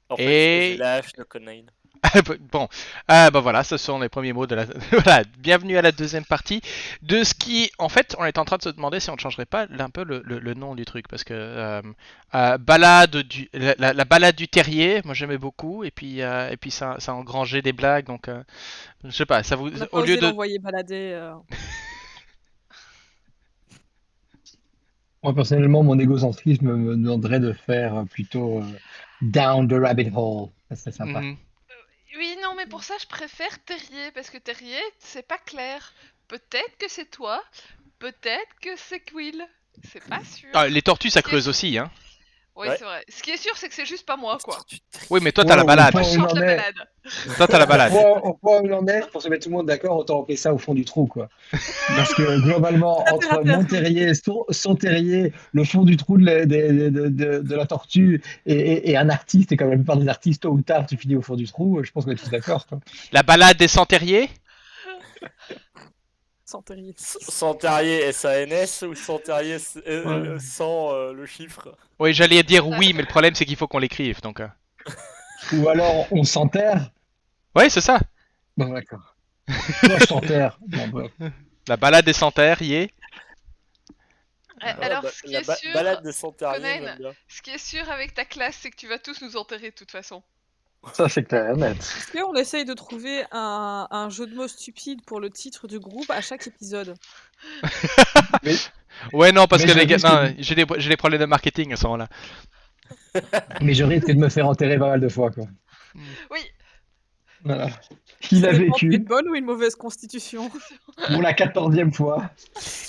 En fait, j'ai Et la hache de Conan. bon, bah voilà, ce sont les premiers mots de la. Voilà, bienvenue à la deuxième partie de ce qui, en fait, on est en train de se demander si on ne changerait pas un peu le nom du truc, parce que balade la balade du terrier, moi j'aimais beaucoup, et puis ça engrangeait des blagues, donc je sais pas, ça vous, On n'a pas au lieu osé de, l'envoyer balader. Moi, personnellement, mon égocentrisme me demanderait de faire plutôt Down the Rabbit Hole. Ça serait sympa. Mhm. Oui, non, mais pour ça, je préfère Terrier, parce que Terrier, c'est pas clair. Peut-être que c'est toi, peut-être que c'est Quill. C'est pas sûr. Ah, les tortues ça Ce qui est creuse sûr- aussi, hein. Oui, Ouais. c'est vrai. Ce qui est sûr, c'est que c'est juste pas moi, quoi. Oui, mais toi Ouais, t'as la au balade. Moi, point je où il chante en la est, balade. Toi t'as la balade. au point où il en est, pour se mettre tout le monde d'accord, autant appeler ça au fond du trou, quoi. Parce que globalement, Terre à entre terre. mon terrier, son terrier, le fond du trou de la tortue et un artiste, et comme la plupart des artistes, tôt ou tard, tu finis au fond du trou, je pense qu'on est tous d'accord, quoi. La balade des sans-terriers. Sans terrier. Sans terrier SANS ou sans terrier Ouais. sans le chiffre. Oui, j'allais dire oui, mais le problème c'est qu'il faut qu'on l'écrive, donc. Ou alors, on s'enterre. Ouais, c'est ça. Bon, d'accord. Moi, je s'enterre. Bon, bref. La balade des sans-terriers. Alors, ce qui est sûr, Balade des sans terriers, Conan, j'aime bien. ce qui est sûr avec ta classe, c'est que tu vas tous nous enterrer de toute façon. Ça, c'est clair et net. Est-ce qu'on essaye de trouver un jeu de mots stupide pour le titre du groupe à chaque épisode? Mais, Ouais, non, parce mais que je les gars, risque non, de, j'ai des problèmes de marketing à ce moment-là. mais je risque de me faire enterrer pas mal de fois, quoi. Oui, Voilà. Il a Ça dépend, tu as une vécu bonne ou une mauvaise constitution. pour la 14e fois.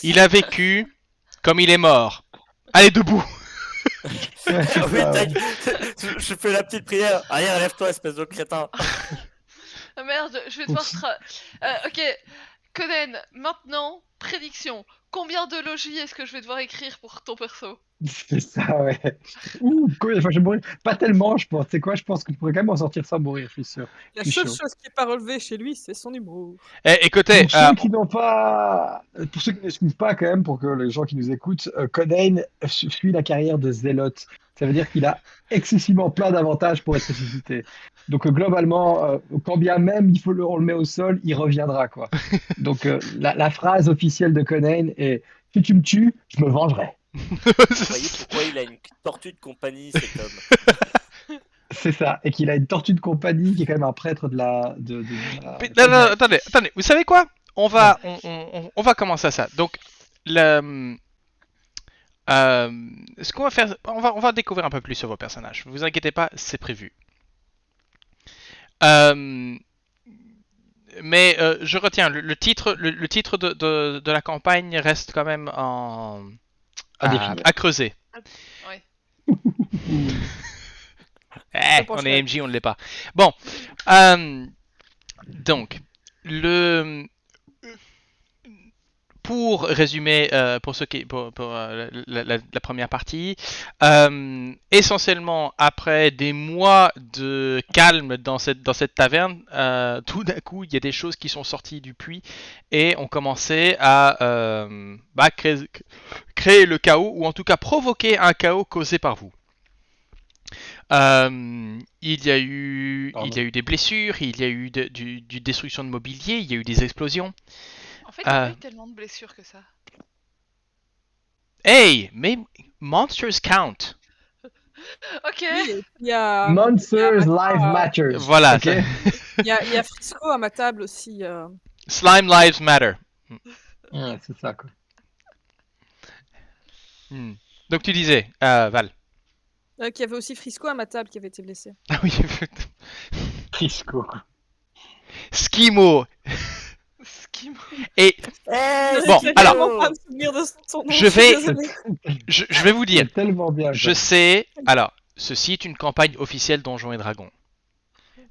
Il a vécu comme il est mort. Allez, debout. Ouais, c'est Ah oui, ça, tac. ouais. Je fais la petite prière. Allez, relève-toi, espèce de crétin. ah merde, je vais devoir... ok, Conan, maintenant, prédiction. Combien de logis est-ce que je vais devoir écrire pour ton perso? C'est ça, ouais. Ouh, combien de fois je vais mourir? Pas tellement, je pense. Tu sais quoi, je pense que tu pourrais quand même en sortir sans mourir, je suis sûr. La Je suis seule chaud. chose qui n'est pas relevée chez lui, c'est son humour. Écoutez, Pour ceux qui n'ont pas, pour ceux qui ne suivent pas quand même, pour que les gens qui nous écoutent, Conan suit la carrière de Zélote. Ça veut dire qu'il a excessivement plein d'avantages pour être ressuscité. Donc globalement, quand bien même on le met au sol, il reviendra quoi. Donc la phrase officielle de Conan est si tu me tues, je me vengerai. Vous voyez pourquoi il a une tortue de compagnie, cet homme. C'est ça, et qu'il a une tortue de compagnie qui est quand même un prêtre non, non, attendez, attendez. Vous savez quoi? On va commencer à ça. Donc, ce qu'on va faire, on va découvrir un peu plus sur vos personnages. Ne vous inquiétez pas, c'est prévu. Mais je retiens le titre, le titre de la campagne reste quand même à creuser. Ouais. On est MJ, on ne l'est pas. Bon, donc pour résumer, pour ceux qui, pour la première partie, essentiellement après des mois de calme dans cette taverne, tout d'un coup il y a des choses qui sont sorties du puits et ont commencé à créer le chaos, ou en tout cas provoquer un chaos causé par vous. Il y a eu des blessures, il y a eu du destruction de mobilier, il y a eu des explosions. En fait, il n'y a pas eu tellement de blessures que ça. Hey, mais monsters count. Ok. Oui, il y a... Monsters Life Matters. Voilà. Okay. Il y a Frisco à ma table aussi. Slime Lives Matter. Ouais, c'est ça quoi. Donc tu disais, Val. Qu'il y avait aussi Frisco à ma table qui avait été blessé. Ah oui. Frisco. Skimo. Et bon, alors, je vais vous dire. Tellement bien. Je sais. Alors, ceci est une campagne officielle Donjons et Dragons.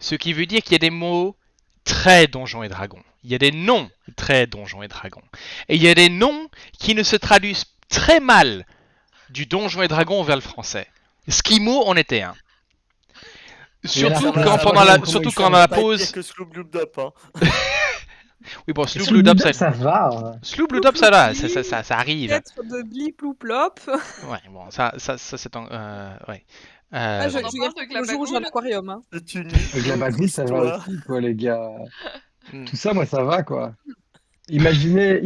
Ce qui veut dire qu'il y a des mots très Donjons et Dragons. Il y a des noms très Donjons et Dragons. Et il y a des noms qui ne se traduisent très mal du Donjons et Dragons vers le français. Skimo en était un. Surtout quand on la pose. Que Sloop-Loop-Dop, hein. Oui, bon, Sloop-Loop-Dop, ça va. Sloop-Loop-Dop, ça va, ça arrive. Lettre de blip-loup-lop. Ouais, bon, ça c'est ouais. Ah, je On en je parle garde de le jour où j'ai un Glabagoule aquarium. Hein. C'est une Le Glabagoule, ça va histoire. aussi, quoi, les gars. Hmm. Tout ça, moi, ça va, quoi. Imaginez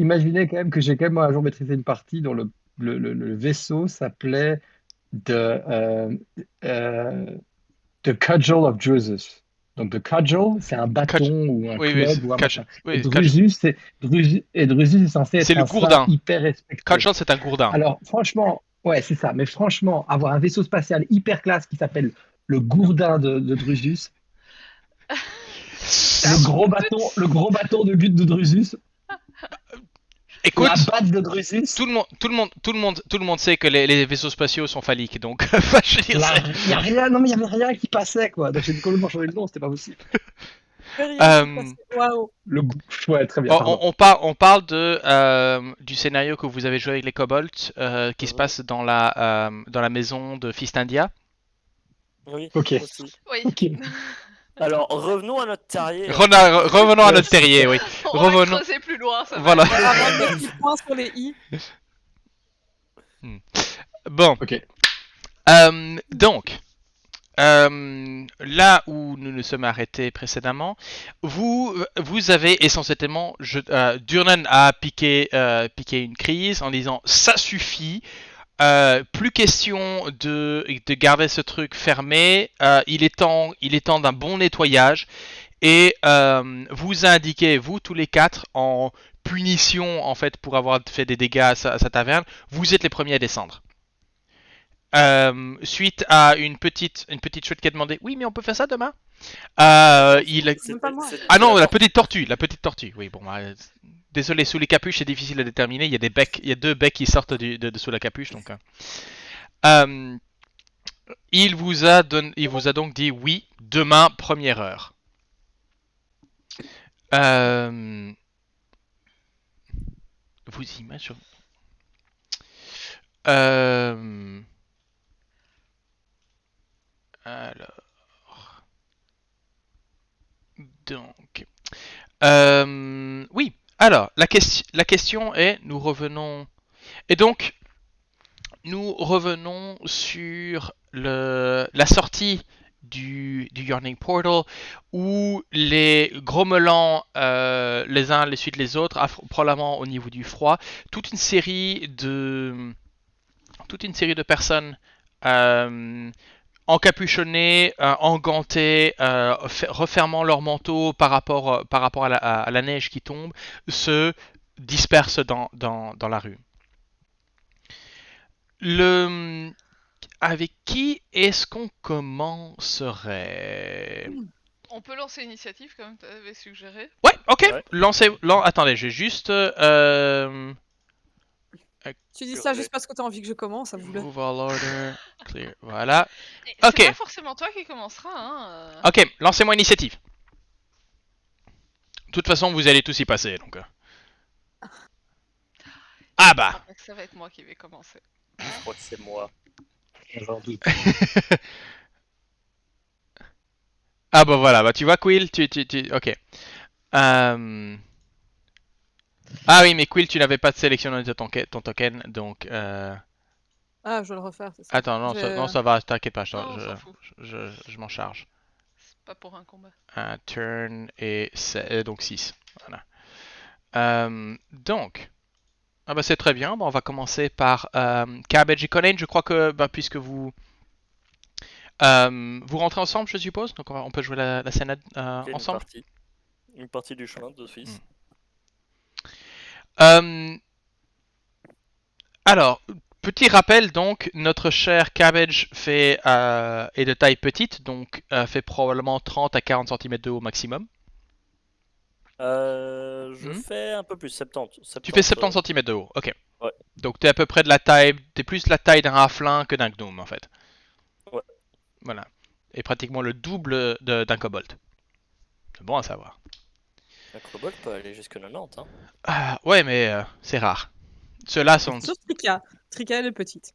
quand même que j'ai quand même un jour maîtrisé une partie dont le vaisseau s'appelait The, euh, euh, The Cudgel of Drusus. Donc, The Cudgel, c'est un Catch- bâton ou un Oui, oui, club ou un machin. Et oui, catch- Drusus est censé c'est être le un saint gourdin. hyper respecté. Cudgel, c'est un gourdin. Alors, franchement, ouais, c'est ça. Mais franchement, avoir un vaisseau spatial hyper classe qui s'appelle le Gourdin de Drusus, le gros bâton de but de Drusus, Écoute, la batte de Drusus, tout le monde sait que les vaisseaux spatiaux sont phalliques, donc enfin, je veux dire, il y a rien, non mais il y avait rien qui passait, quoi. Donc j'ai complètement changé le nom, c'était pas possible. Rien qui passait. Waouh. Ouais, très bien, pardon. on parle du scénario que vous avez joué avec les kobolds, qui se passe dans la maison de Fist India. Oui, Ok. aussi. Oui. Ok. Alors, revenons à notre terrier. Revenons à notre terrier, oui. On va Revenons. creuser plus loin, ça va. Voilà. Avoir des petits points sur les i. Bon. Ok. Donc, là où nous nous sommes arrêtés précédemment, vous avez essentiellement, Durnan a piqué une crise en disant ça suffit. Plus question de garder ce truc fermé. Il est temps d'un bon nettoyage. Et vous indiquez, vous tous les quatre, en punition en fait pour avoir fait des dégâts à sa taverne, vous êtes les premiers à descendre. Suite à une petite chouette qui a demandé, oui mais on peut faire ça demain. Même pas moi. Ah non, la petite tortue. Oui, bon, désolé, sous les capuches c'est difficile à déterminer. Il y a deux becs qui sortent de sous la capuche, donc. Il vous a donc dit oui, demain, première heure. Vous imaginez. Alors. Donc. Oui. Alors, la question est, nous revenons. Et donc, nous revenons sur la sortie du Yearning Portal, où les grommelants, les uns les suite les autres, probablement au niveau du froid, toute une série de personnes encapuchonnés, engantés, refermant leur manteau par rapport à la neige qui tombe, se dispersent dans la rue. Avec qui est-ce qu'on commencerait? On peut lancer l'initiative comme tu avais suggéré. Ouais, ok. Ouais. Attendez, j'ai juste... Tu dis ça juste parce que t'as envie que je commence, ça voulait. Move all order, clear, voilà. Et Ok. C'est pas forcément toi qui commencera, hein. Ok, lancez-moi initiative. De toute façon, vous allez tous y passer, donc... Ah bah. Ah, ça va être moi qui vais commencer. Je crois que c'est moi. J'en doute. Ah bah voilà, bah tu vois Quill, ok. Ah oui, mais Quill, tu n'avais pas sélectionné ton token, donc... Ah, je vais le refaire, c'est ça. Attends, non, Je- non, ça va, t'inquiète pas, Non, on s'en fout. je m'en charge. C'est pas pour un combat. Un turn et donc 6. Voilà. Donc... Ah bah c'est très bien, bah, on va commencer par Cabbage et Conan. Je crois que, bah, puisque vous rentrez ensemble, je suppose, donc on peut jouer la scène Ok, ensemble. Une partie du chemin d'office. Alors, petit rappel donc, notre cher Cabbage est de taille petite, donc fait probablement 30 à 40 cm de haut maximum. Je fais un peu plus, 70. Tu fais 70 cm de haut, ok. Ouais. Donc t'es à peu près t'es plus la taille d'un halfling que d'un gnome en fait. Ouais. Voilà. Et pratiquement le double d'un kobold. C'est bon à savoir. Un kobold peut aller jusque 90. Hein. Ouais, mais c'est rare. Ceux-là sont... Sauf Trika. Trika, elle est petite.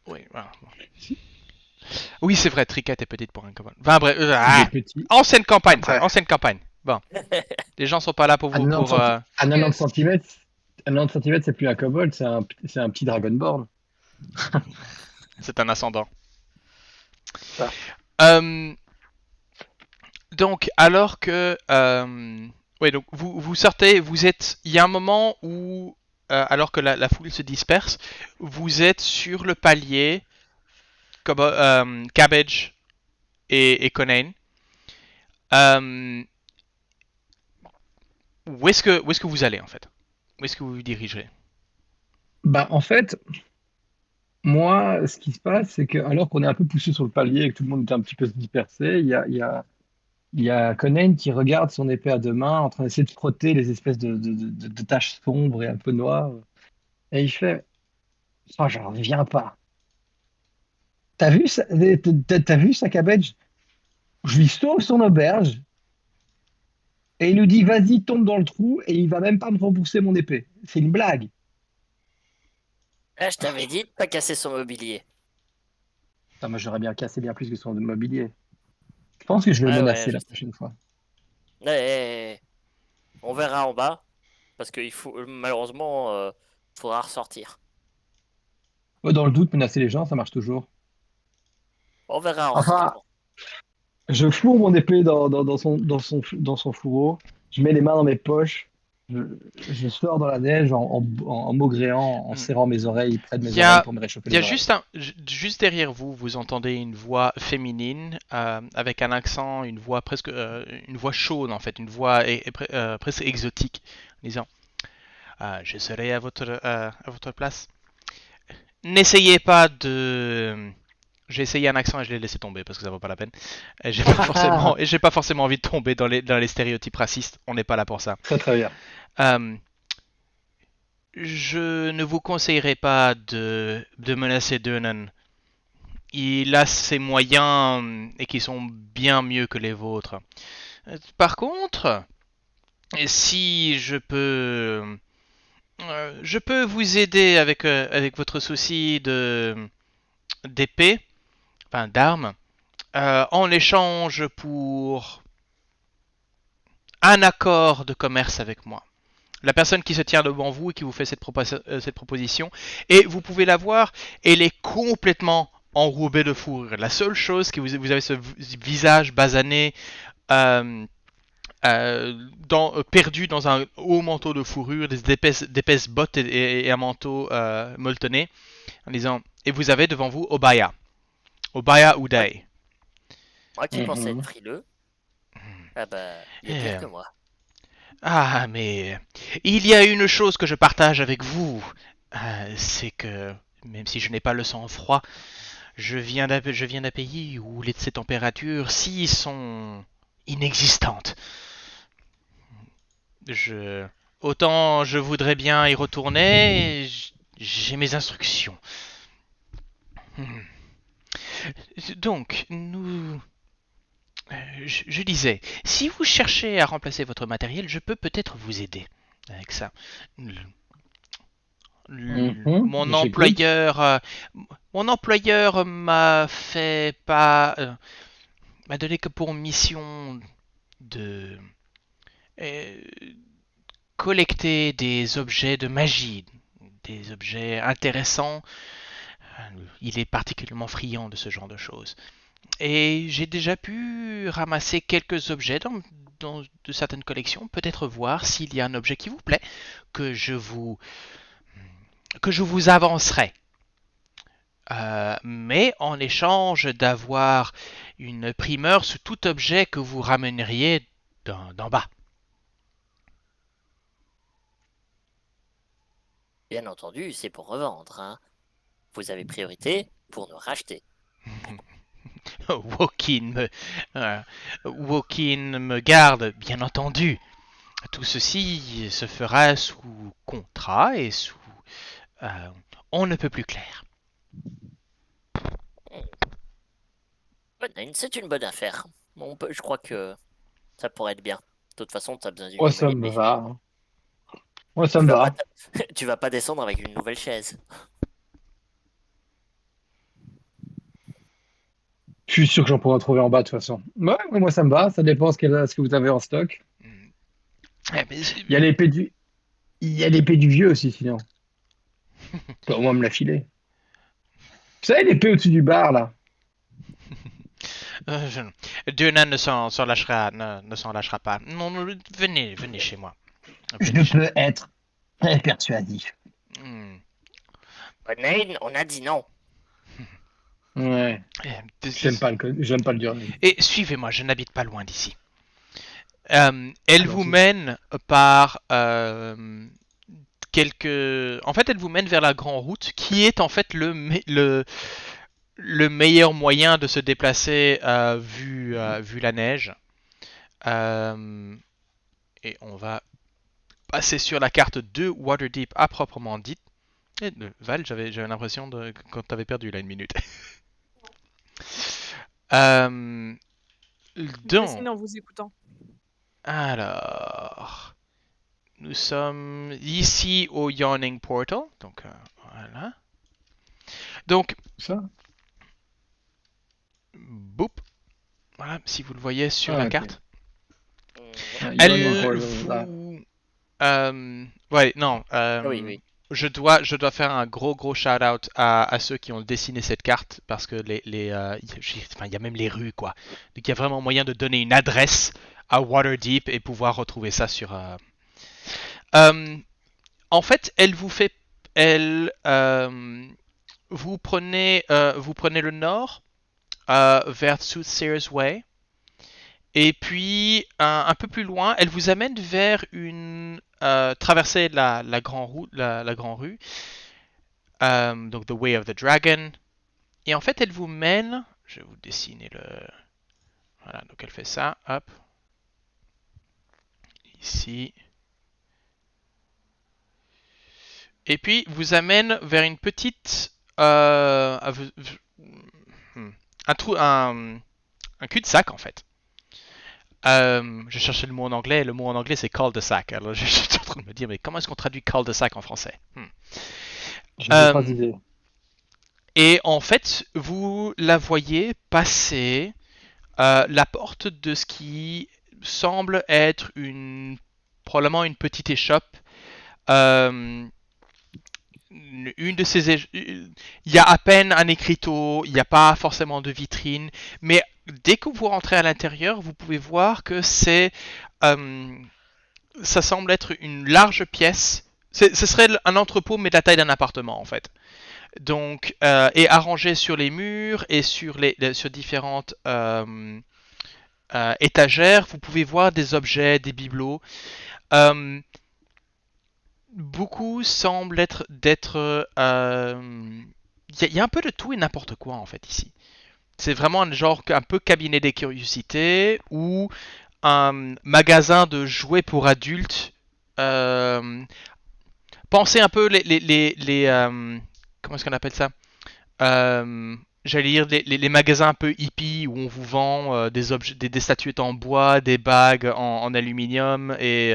Oui, voilà. Oui, c'est vrai, Trika était petite pour un kobold. Enfin bref, Petit. ancienne campagne, ça, Ouais. ancienne campagne. Bon. Les gens sont pas là pour À vous 90 pour... À 90 cm, c'est plus un kobold, c'est un petit dragonborn. C'est un ascendant. Ça. Euh, donc, alors que... ouais, donc vous sortez, il y a un moment où, alors que la foule se disperse, vous êtes sur le palier, comme Cabbage et Conan. Où est-ce que vous allez en fait? Où est-ce que vous vous dirigez? Bah, en fait, moi, ce qui se passe, c'est que alors qu'on est un peu poussé sur le palier et que tout le monde est un petit peu dispersé, il y a Conan qui regarde son épée à deux mains en train d'essayer de frotter les espèces de taches sombres et un peu noires. Et il fait, oh, j'en reviens pas. T'as vu ça, t'as vu ça, Cabbage? Je lui sauve son auberge et il nous dit, vas-y, tombe dans le trou et il va même pas me rembourser mon épée. C'est une blague. Ah, je t'avais dit de pas casser son mobilier. Putain, moi, j'aurais bien cassé bien plus que son mobilier. Je pense que je vais le Ouais, ouais, menacer je la sais. prochaine fois. Ouais, on verra en bas. Parce qu'il faut, malheureusement, faudra ressortir. Ouais, dans le doute, menacer les gens, ça marche toujours. On verra en Enfin, ressortant. je fourre mon épée dans son fourreau, je mets les mains dans mes poches, je, je sors dans la neige en maugréant, en Hmm. serrant mes oreilles près de Il mes y oreilles a, pour me réchauffer il y a les oreilles. juste derrière vous, vous entendez une voix féminine avec un accent, une voix presque, une voix chaude en fait, une voix presque exotique, disant je serai à votre place. N'essayez pas de. J'ai essayé un accent et je l'ai laissé tomber parce que ça vaut pas la peine. Et j'ai pas forcément envie de tomber dans les stéréotypes racistes. On n'est pas là pour ça. Très très bien. Euh, je ne vous conseillerais pas de menacer Dunan. Il a ses moyens et qui sont bien mieux que les vôtres. Par contre, si je peux vous aider avec votre souci d'épée, enfin d'armes, en échange pour un accord de commerce avec moi. La personne qui se tient devant vous et qui vous fait cette proposition, et vous pouvez la voir, elle est complètement enrobée de fourrure. La seule chose que vous avez ce visage basané, euh, perdu dans un haut manteau de fourrure, d'épaisses bottes et un manteau molletonné, en disant, et vous avez devant vous Obaya Uday. Moi qui pensais être Mhm. frileux, ah bah, il est pire Euh, que moi. Ah, mais il y a une chose que je partage avec vous, c'est que même si je n'ai pas le sang-froid, je viens d'un pays où ces températures-ci sont inexistantes. Je, autant je voudrais bien y retourner, j'ai mes instructions. Hmm. Donc, je disais, si vous cherchez à remplacer votre matériel, je peux peut-être vous aider avec ça. Mhm. Mon J'écoute. employeur, m'a fait pas, m'a donné que pour mission de euh, collecter des objets de magie, des objets intéressants. Il est particulièrement friand de ce genre de choses. Et j'ai déjà pu ramasser quelques objets dans de certaines collections, peut-être voir s'il y a un objet qui vous plaît, que je vous, que je vous avancerai. Mais en échange d'avoir une primeur sur tout objet que vous ramèneriez d'en bas. Bien entendu, c'est pour revendre, hein. Vous avez priorité pour nous racheter. Wokin me, euh, Wokin me garde, bien entendu. Tout ceci se fera sous contrat et sous... euh, on ne peut plus clair. C'est une bonne affaire. Je crois que ça pourrait être bien. De toute façon, tu as besoin d'une Moi, ça nouvelle me épée. va. Moi, ça Tu me vas pas, va. tu vas pas descendre avec une nouvelle chaise. Je suis sûr que j'en pourrai trouver en bas de toute façon. Ouais, ouais, moi, ça me va. Ça dépend ce que vous avez en stock. Eh, mais Il y a l'épée du, il y a l'épée du vieux aussi, sinon. Tu peux au moins me la filer. Vous savez, l'épée au-dessus du bar, là. Dieu ne s'en lâchera, ne s'en lâchera pas. Non, venez chez moi. Je Venez chez peux être très persuasif. Hmm. Conan, on a dit non. Ouais. J'aime pas le dur. Et suivez-moi, je n'habite pas loin d'ici. Elle vous Gentil. mène par quelques... En fait, elle vous mène vers la grande route, qui est en fait le meilleur moyen de se déplacer vu la neige. Et on va passer sur la carte de Waterdeep à proprement dite. Et Val, j'avais l'impression de quand t'avais perdu là une minute. euh, Je donc, dessine en vous écoutant. alors, nous sommes ici au Yawning Portal. Donc, voilà. Donc, Ça? boop. Voilà, si vous le voyez sur Ah, la ok. carte. Ah, Elle Yawning Portal, vous... ouais, non. Oui. Je dois faire un gros shout out à ceux qui ont dessiné cette carte parce que enfin, il y a même les rues quoi. Donc il y a vraiment moyen de donner une adresse à Waterdeep et pouvoir retrouver ça sur. En fait, vous prenez le nord vers Soothsayer's Way. Et puis, un peu plus loin, elle vous amène vers une traversée de la grande rue, donc The Way of the Dragon. Et en fait, elle vous mène, je vais vous dessiner le... Voilà, donc elle fait ça, hop, ici. Et puis, vous amène vers une petite... un cul-de-sac, en fait. Je cherchais le mot en anglais. Le mot en anglais, c'est cul-de-sac. Alors, je suis en train de me dire, mais comment est-ce qu'on traduit cul-de-sac en français? Je n'ai pas d'idée. Et en fait, vous la voyez passer la porte de ce qui semble être probablement une petite échoppe. Une de ces il y a à peine un écriteau, il n'y a pas forcément de vitrine, mais dès que vous rentrez à l'intérieur, vous pouvez voir que ça semble être une large pièce. Ce serait un entrepôt, mais de la taille d'un appartement en fait. Donc, et arrangé sur les murs et sur différentes étagères, vous pouvez voir des objets, des bibelots. Beaucoup semblent d'être. Il y a un peu de tout et n'importe quoi en fait ici. C'est vraiment un genre un peu cabinet des curiosités ou un magasin de jouets pour adultes. Pensez un peu comment est-ce qu'on appelle ça? J'allais dire les magasins un peu hippies où on vous vend des objets, des statuettes en bois, des bagues en aluminium et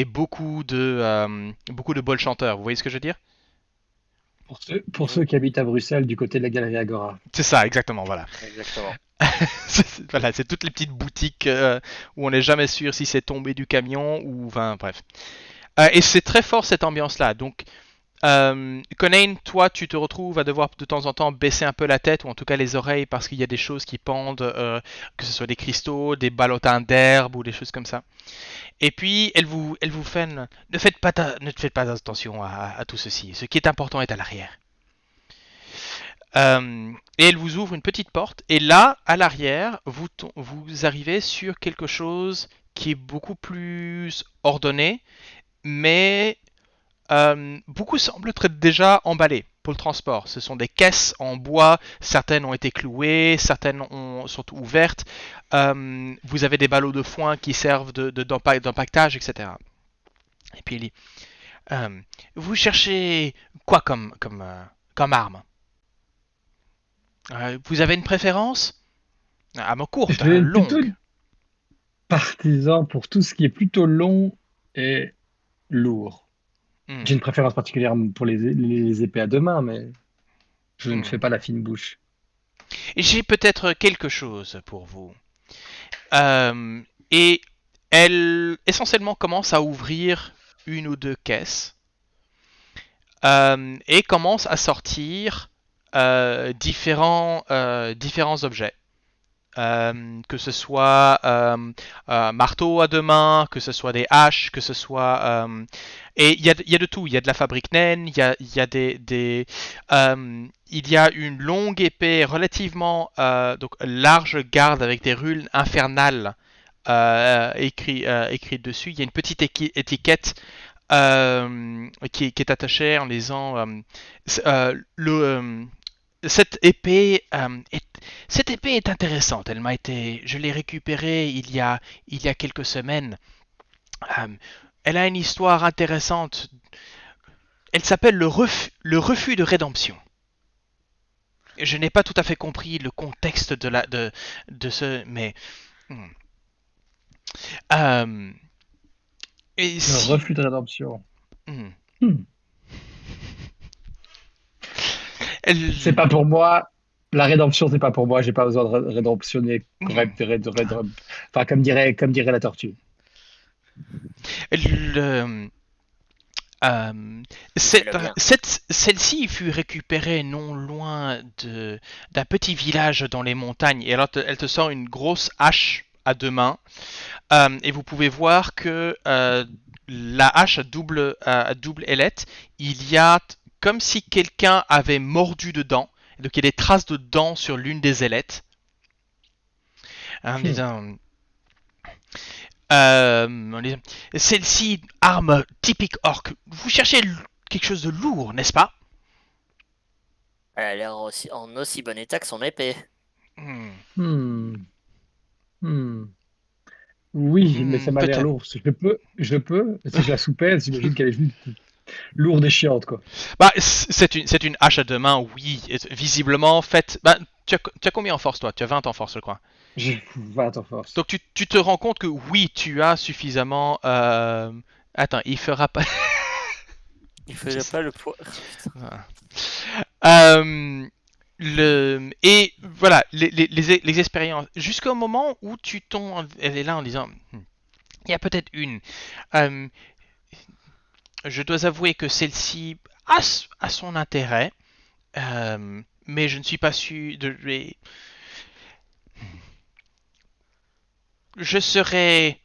beaucoup de bols chanteurs. Vous voyez ce que je veux dire? Pour ceux qui habitent à Bruxelles, du côté de la Galerie Agora. C'est ça, exactement, voilà. Exactement. Voilà, c'est toutes les petites boutiques où on n'est jamais sûr si c'est tombé du camion ou, enfin, bref. Et c'est très fort cette ambiance-là. Donc, Conan, toi, tu te retrouves à devoir de temps en temps baisser un peu la tête ou en tout cas les oreilles parce qu'il y a des choses qui pendent, que ce soit des cristaux, des ballotins d'herbe ou des choses comme ça. Et puis, elle vous fait ne faites pas attention à tout ceci. Ce qui est important est à l'arrière. Et elle vous ouvre une petite porte. Et là, à l'arrière, vous arrivez sur quelque chose qui est beaucoup plus ordonné, mais beaucoup semblent être déjà emballés pour le transport. Ce sont des caisses en bois, certaines ont été clouées, certaines sont ouvertes. Vous avez des ballots de foin qui servent d'empaquetage, etc. Et puis il dit vous cherchez quoi comme arme? Vous avez une préférence? Arme courte, Je vais plutôt longue. partisan pour tout ce qui est plutôt long et lourd. Hmm. J'ai une préférence particulière pour les épées à deux mains, mais je ne Hmm. fais pas la fine bouche. J'ai peut-être quelque chose pour vous. Et elle essentiellement commence à ouvrir une ou deux caisses et commence à sortir différents objets. que ce soit marteau à deux mains, que ce soit des haches, que ce soit... et il y a de tout. Il y a de la fabrique naine, il y a il y a une longue épée relativement donc large garde avec des runes infernales écrites dessus. Il y a une petite étiquette qui est attachée en disant cette épée cette épée est intéressante. Je l'ai récupérée il y a quelques semaines. Euh, Elle a une histoire intéressante. Elle s'appelle le refus de rédemption. Je n'ai pas tout à fait compris le contexte de ce, mais et Le si, refus de rédemption. hmm. Hmm. Elle- C'est pas pour moi. La rédemption, c'est pas pour moi. J'ai pas besoin de rédemptionner enfin, comme dirait la tortue. le- Euh, le bien. Celle-ci fut récupérée non loin d'un petit village dans les montagnes. Et alors, elle te sort une grosse hache à deux mains. Et vous pouvez voir que la hache à double ailette, il y a comme si quelqu'un avait mordu dedans. Donc, il y a des traces de dents sur l'une des ailettes. En disant, celle-ci, arme typique orc. Vous cherchez quelque chose de lourd, n'est-ce pas? Elle a l'air aussi, en aussi bon état que son épée. Hmm, Hmm. Hmm. Oui, mais ça m'a l'air peut-être. lourd. Si je peux. Si je la soupèse, j'imagine qu'elle est juste lourde et chiante, quoi. Bah, c'est une hache à deux mains, oui. Visiblement faite. Bah, tu as combien en force, toi? Tu as 20 en force, je crois. J'ai 20 en force. Donc, tu te rends compte que oui, tu as suffisamment. Attends, il fera pas. Il faisait pas le poids. Voilà. Et voilà, les expériences. Jusqu'au moment où tu tombes, elle est là en disant, il y a peut-être une. Euh, je dois avouer que celle-ci a son intérêt, mais je ne suis pas sûr de. Je serais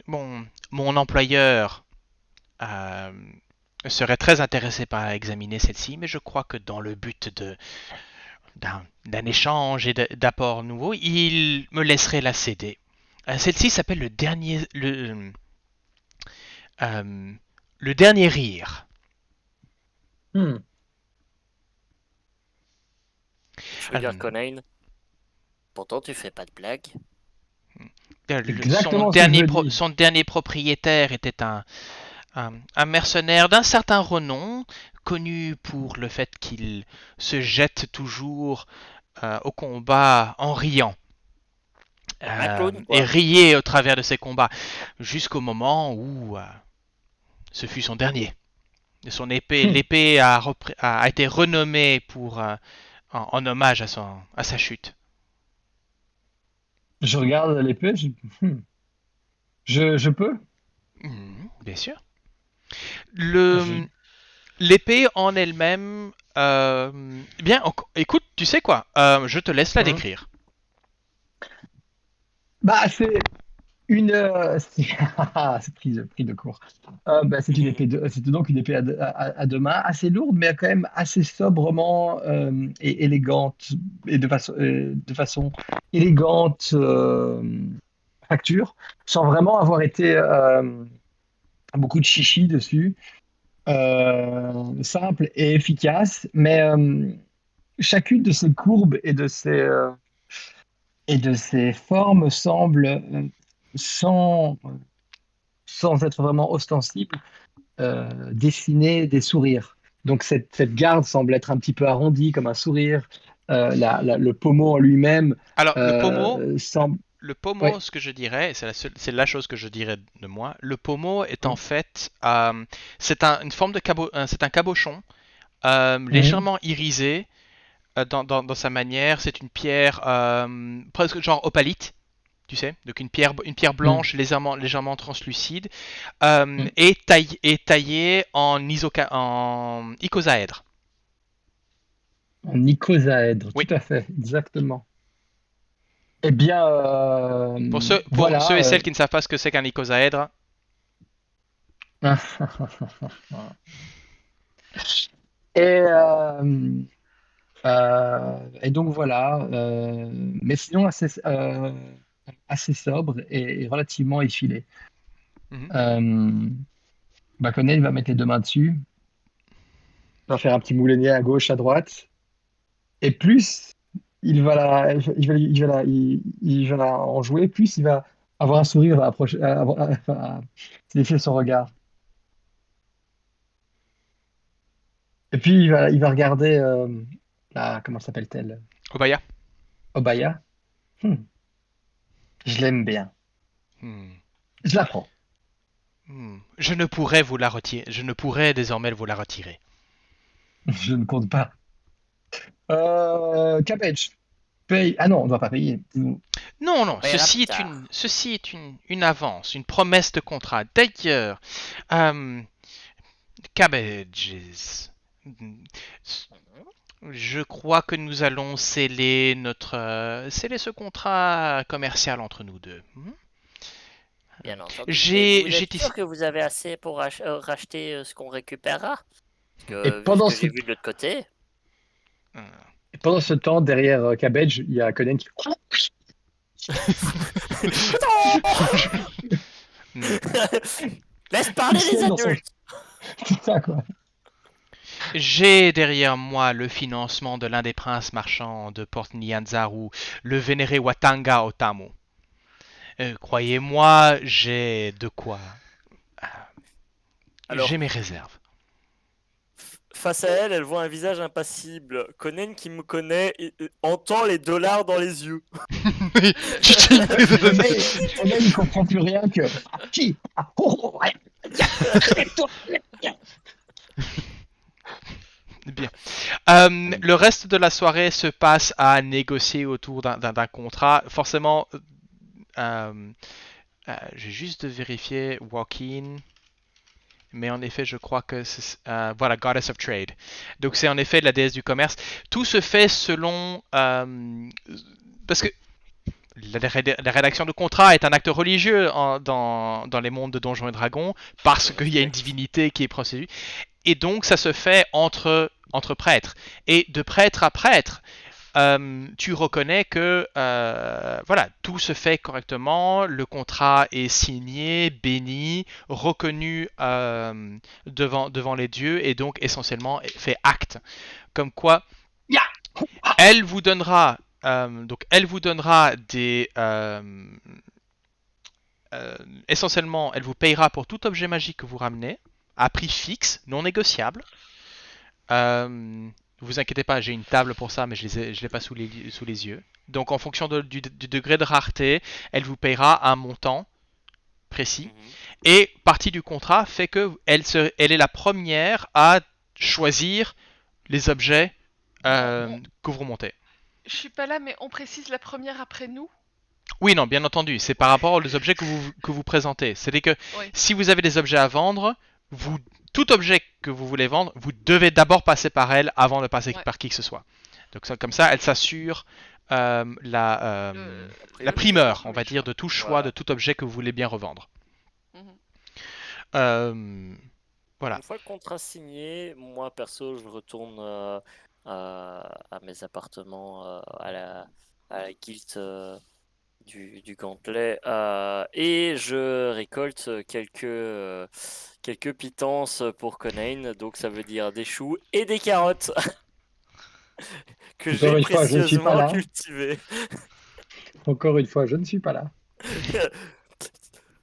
mon employeur serait très intéressé par examiner celle-ci, mais je crois que dans le but d'un échange et d'apport nouveau, il me laisserait la céder. Celle-ci s'appelle le dernier rire. Hmm. Je regarde Conan. Pourtant, tu fais pas de blagues. Exactement ce que je me dis. Son dernier propriétaire était un mercenaire d'un certain renom, connu pour le fait qu'il se jette toujours au combat en riant. Un clown, Et quoi. riait au travers de ses combats, jusqu'au moment où ce fut son dernier. L'épée a été renommée en hommage à sa chute. Je regarde l'épée. Je peux? Bien sûr. Je- L'épée en elle-même, bien, écoute, tu sais quoi, je te laisse la Hein. décrire. Bah, c'est une. C'est pris de court. Bah, c'est donc une épée à deux mains, assez lourde, mais quand même assez sobrement et élégante, et de façon élégante facture, sans vraiment avoir été beaucoup de chichi dessus. Simple et efficace, mais chacune de ces courbes et de ces formes semble, sans être vraiment ostensible, dessiner des sourires. Donc cette garde semble être un petit peu arrondie comme un sourire. Le pommeau en lui-même Alors, semble... le Oui. pommeau, ce que je dirais, c'est la chose que je dirais de moi. Le pommeau est en Mhm. fait, une forme de c'est un cabochon Mhm. légèrement irisé dans sa manière. C'est une pierre presque genre opalite. Tu sais, donc une pierre Mhm. blanche légèrement translucide Mhm. et taillée en icosaèdre. En icosaèdre, Oui. tout à fait, exactement. Eh bien, Pour ceux voilà. et celles qui ne savent pas ce que c'est qu'un icosaèdre, Et, et donc voilà. Mais sinon, assez sobre et relativement effilé. mhm, Euh, Conan, il va mettre les deux mains dessus, il va faire un petit moulinet à gauche, à droite. Et plus il va en jouer, plus il va avoir un sourire à approcher, à se défier son regard. Et puis il va regarder comment s'appelle-t-elle? Obaya. Obaya. Hmm, je l'aime bien. Hmm, Je la prends. Je ne pourrais vous la retirer. Je ne pourrais désormais vous la retirer. Je ne compte pas. Cabbage. Paye. Ah non, on ne doit pas payer. Non, On non, paiera plus tard. ceci est une avance, une promesse de contrat. D'ailleurs, euh, Cabbages, je crois que nous allons sceller ce contrat commercial entre nous deux. Bien entendu. Mais vous J'ai êtes sûr que vous avez assez pour racheter ce qu'on récupérera? Parce Et que vu ce pendant que ce, j'ai vu de l'autre côté. et pendant ce temps, derrière Cabbage, il y a Conan qui. Laisse parler Il les sème dans son. adultes! C'est ça, quoi. J'ai derrière moi le financement de l'un des princes marchands de Port Nyanzaru, le vénéré Watanga Otamu. Croyez-moi, j'ai de quoi. J'ai Alors, mes réserves. face à elle, elle voit un visage impassible. Conan qui me connaît entend les dollars dans les yeux. Conan, il comprend plus rien que. Ah, qui? Ah, oh, oh, ouais. Bien. Le reste de la soirée se passe à négocier autour d'un contrat. Forcément, j'ai juste de vérifier walk-in. Mais en effet, je crois que c'est voilà, Goddess of Trade. Donc c'est en effet la déesse du commerce. Tout se fait selon parce que la rédaction de contrat est un acte religieux dans les mondes de Donjons et Dragons parce qu'il y a une divinité qui est procédure. Et donc ça se fait entre prêtres. Et de prêtre à prêtre, tu reconnais que voilà, tout se fait correctement, le contrat est signé, béni, reconnu devant les dieux et donc essentiellement fait acte. Comme quoi, elle vous donnera elle vous donnera des essentiellement, elle vous payera pour tout objet magique que vous ramenez à prix fixe, non négociable. Vous inquiétez pas, j'ai une table pour ça, mais je l'ai pas sous les yeux. Donc en fonction du degré de rareté, elle vous payera un montant précis. Et partie du contrat fait que elle est la première à choisir les objets que vous remontez. Je suis pas là, mais on précise la première après nous. Oui, non, bien entendu, c'est par rapport aux objets que vous présentez. C'est-à-dire que si vous avez des objets à vendre, tout objet que vous voulez vendre, vous devez d'abord passer par elle avant de passer par qui que ce soit. Donc comme ça, elle s'assure la primeur, on va dire, de tout choix, de tout objet que vous voulez bien revendre. Voilà. Une fois le contrat signé, moi perso, je retourne à mes appartements, à la guilde du gantelet, et je récolte quelques pitances pour Conan, donc ça veut dire des choux et des carottes que Encore j'ai une fois, je ne suis pas précieusement là. cultivées. Encore une fois, je ne suis pas là.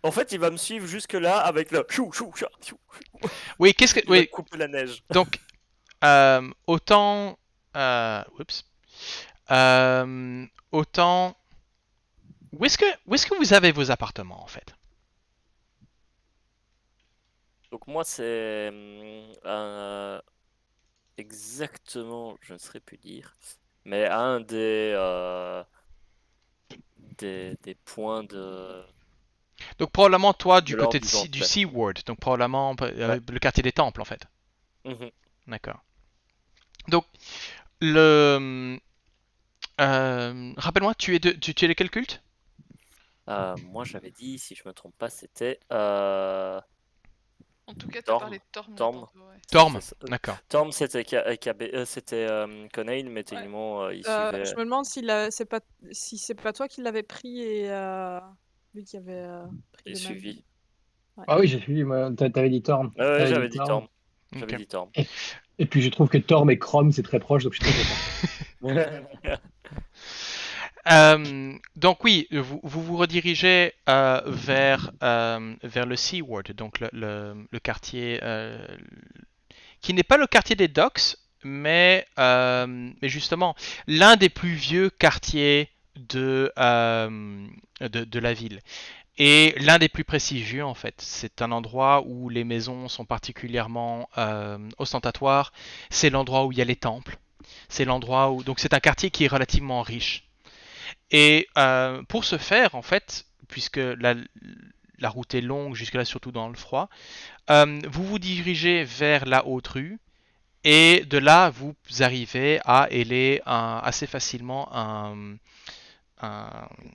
En fait, il va me suivre jusque là avec le chou chou chou. Oui, qu'est-ce que Il va couper la neige. Donc autant autant où est-ce que vous avez vos appartements en fait? Donc moi c'est exactement, je ne saurais plus dire, mais un des points de Donc probablement toi du l'ordre côté du du gantelet. Seaward, donc probablement Ouais. le quartier des temples en fait. Mhm. D'accord. Donc Le, rappelle-moi, tu es de quel culte? Moi, j'avais dit, si je me trompe pas, c'était En tout cas, t'as Torm. parlé de Torm là Torm. tantôt, ouais. C'était Torm, ça. d'accord. Torm, c'était c'était Conain, mais Ouais. techniquement, il Je suivait. me demande si c'est pas toi qui l'avais pris et lui qui avait pris Il le même. suivi. Ouais. Ah oui, j'ai suivi, moi. T'avais dit Torm. Ouais, T'avais j'avais dit dit Torm. Torm. J'avais Ok. dit Torm. Et puis je trouve que Torm et Chrome, c'est très proche, donc je suis très content. Donc oui, vous redirigez vers le Seaward, donc le quartier qui n'est pas le quartier des Docks, mais justement l'un des plus vieux quartiers de la ville. Et l'un des plus prestigieux en fait. C'est un endroit où les maisons sont particulièrement ostentatoires. C'est l'endroit où il y a les temples. C'est l'endroit où... Donc c'est un quartier qui est relativement riche. Et pour ce faire, en fait, puisque la route est longue, jusque-là surtout dans le froid, vous vous dirigez vers la haute rue, et de là, vous arrivez à héler assez facilement un-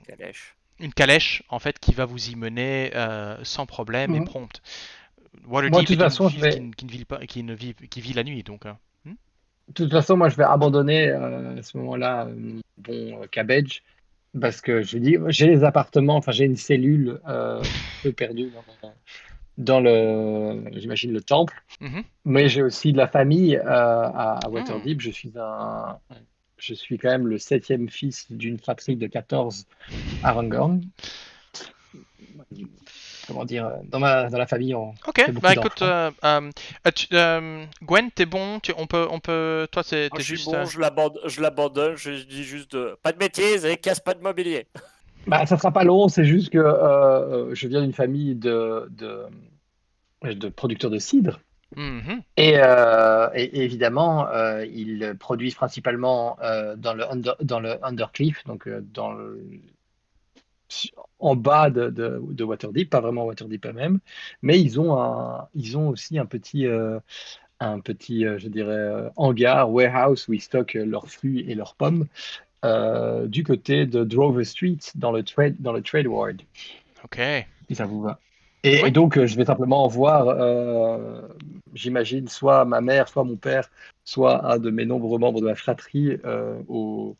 Calèche. une calèche, en fait, qui va vous y mener sans problème et Moi, prompt. de Waterdeep toute est une façon, je ville vais. qui ne vit pas, qui vit la nuit, donc. De toute façon, moi, je vais abandonner à ce moment-là Cabbage parce que je dis, j'ai les appartements, enfin, j'ai une cellule un peu perdue dans j'imagine, le temple, Mhm. mais j'ai aussi de la famille à Hmm. Waterdeep. Je suis quand même le septième fils d'une fratrie de 14 Aragorn. Comment dire, dans la famille, on Ok, fait bah beaucoup écoute, d'enfants. Gwen, t'es bon, toi, Moi, t'es je suis juste. bon, je l'abandonne, je dis juste pas de bêtises et casse pas de mobilier. Bah, ça sera pas long, c'est juste que je viens d'une famille de producteurs de cidre. Mhm. Et évidemment, ils produisent principalement dans le Undercliff, donc en bas de Waterdeep, pas vraiment Waterdeep même, mais ils ont aussi je dirais, hangar, warehouse où ils stockent leurs fruits et leurs pommes du côté de Drover Street dans le Trade Ward, Ok. si ça vous va. Et Oui. donc, je vais simplement voir, j'imagine, soit ma mère, soit mon père, soit un de mes nombreux membres de la fratrie au-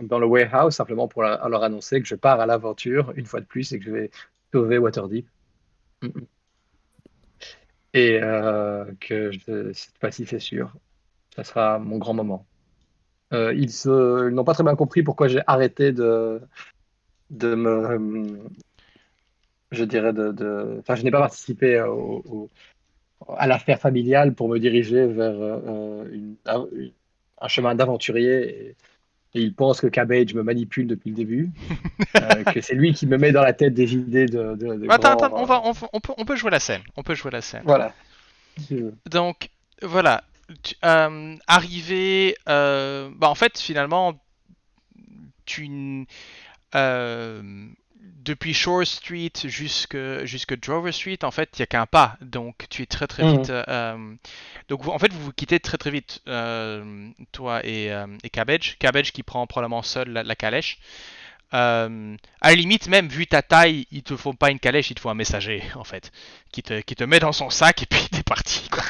dans le warehouse, simplement pour leur annoncer que je pars à l'aventure, une fois de plus, et que je vais sauver Waterdeep. Mm, mm. Et cette fois-ci, c'est sûr, ça sera mon grand moment. Ils n'ont pas très bien compris pourquoi j'ai arrêté de me, je dirais, enfin, je n'ai pas participé à l'affaire familiale pour me diriger vers un chemin d'aventurier. Et il pense que Cabbage me manipule depuis le début, que c'est lui qui me met dans la tête des idées de Attends, grands. on peut jouer la scène. On peut jouer la scène. Voilà. Donc, voilà. Arrivé. Bah, en fait, finalement, tu. euh, depuis Shore Street jusque Drover Street, en fait, il n'y a qu'un pas. Donc, tu es très très vite. Mhm. Donc, en fait, vous vous quittez très très vite, toi et Cabbage. Cabbage qui prend probablement seul la calèche. À la limite, même vu ta taille, il te faut pas une calèche, il te faut un messager, en fait, qui te met dans son sac et puis t'es parti, quoi.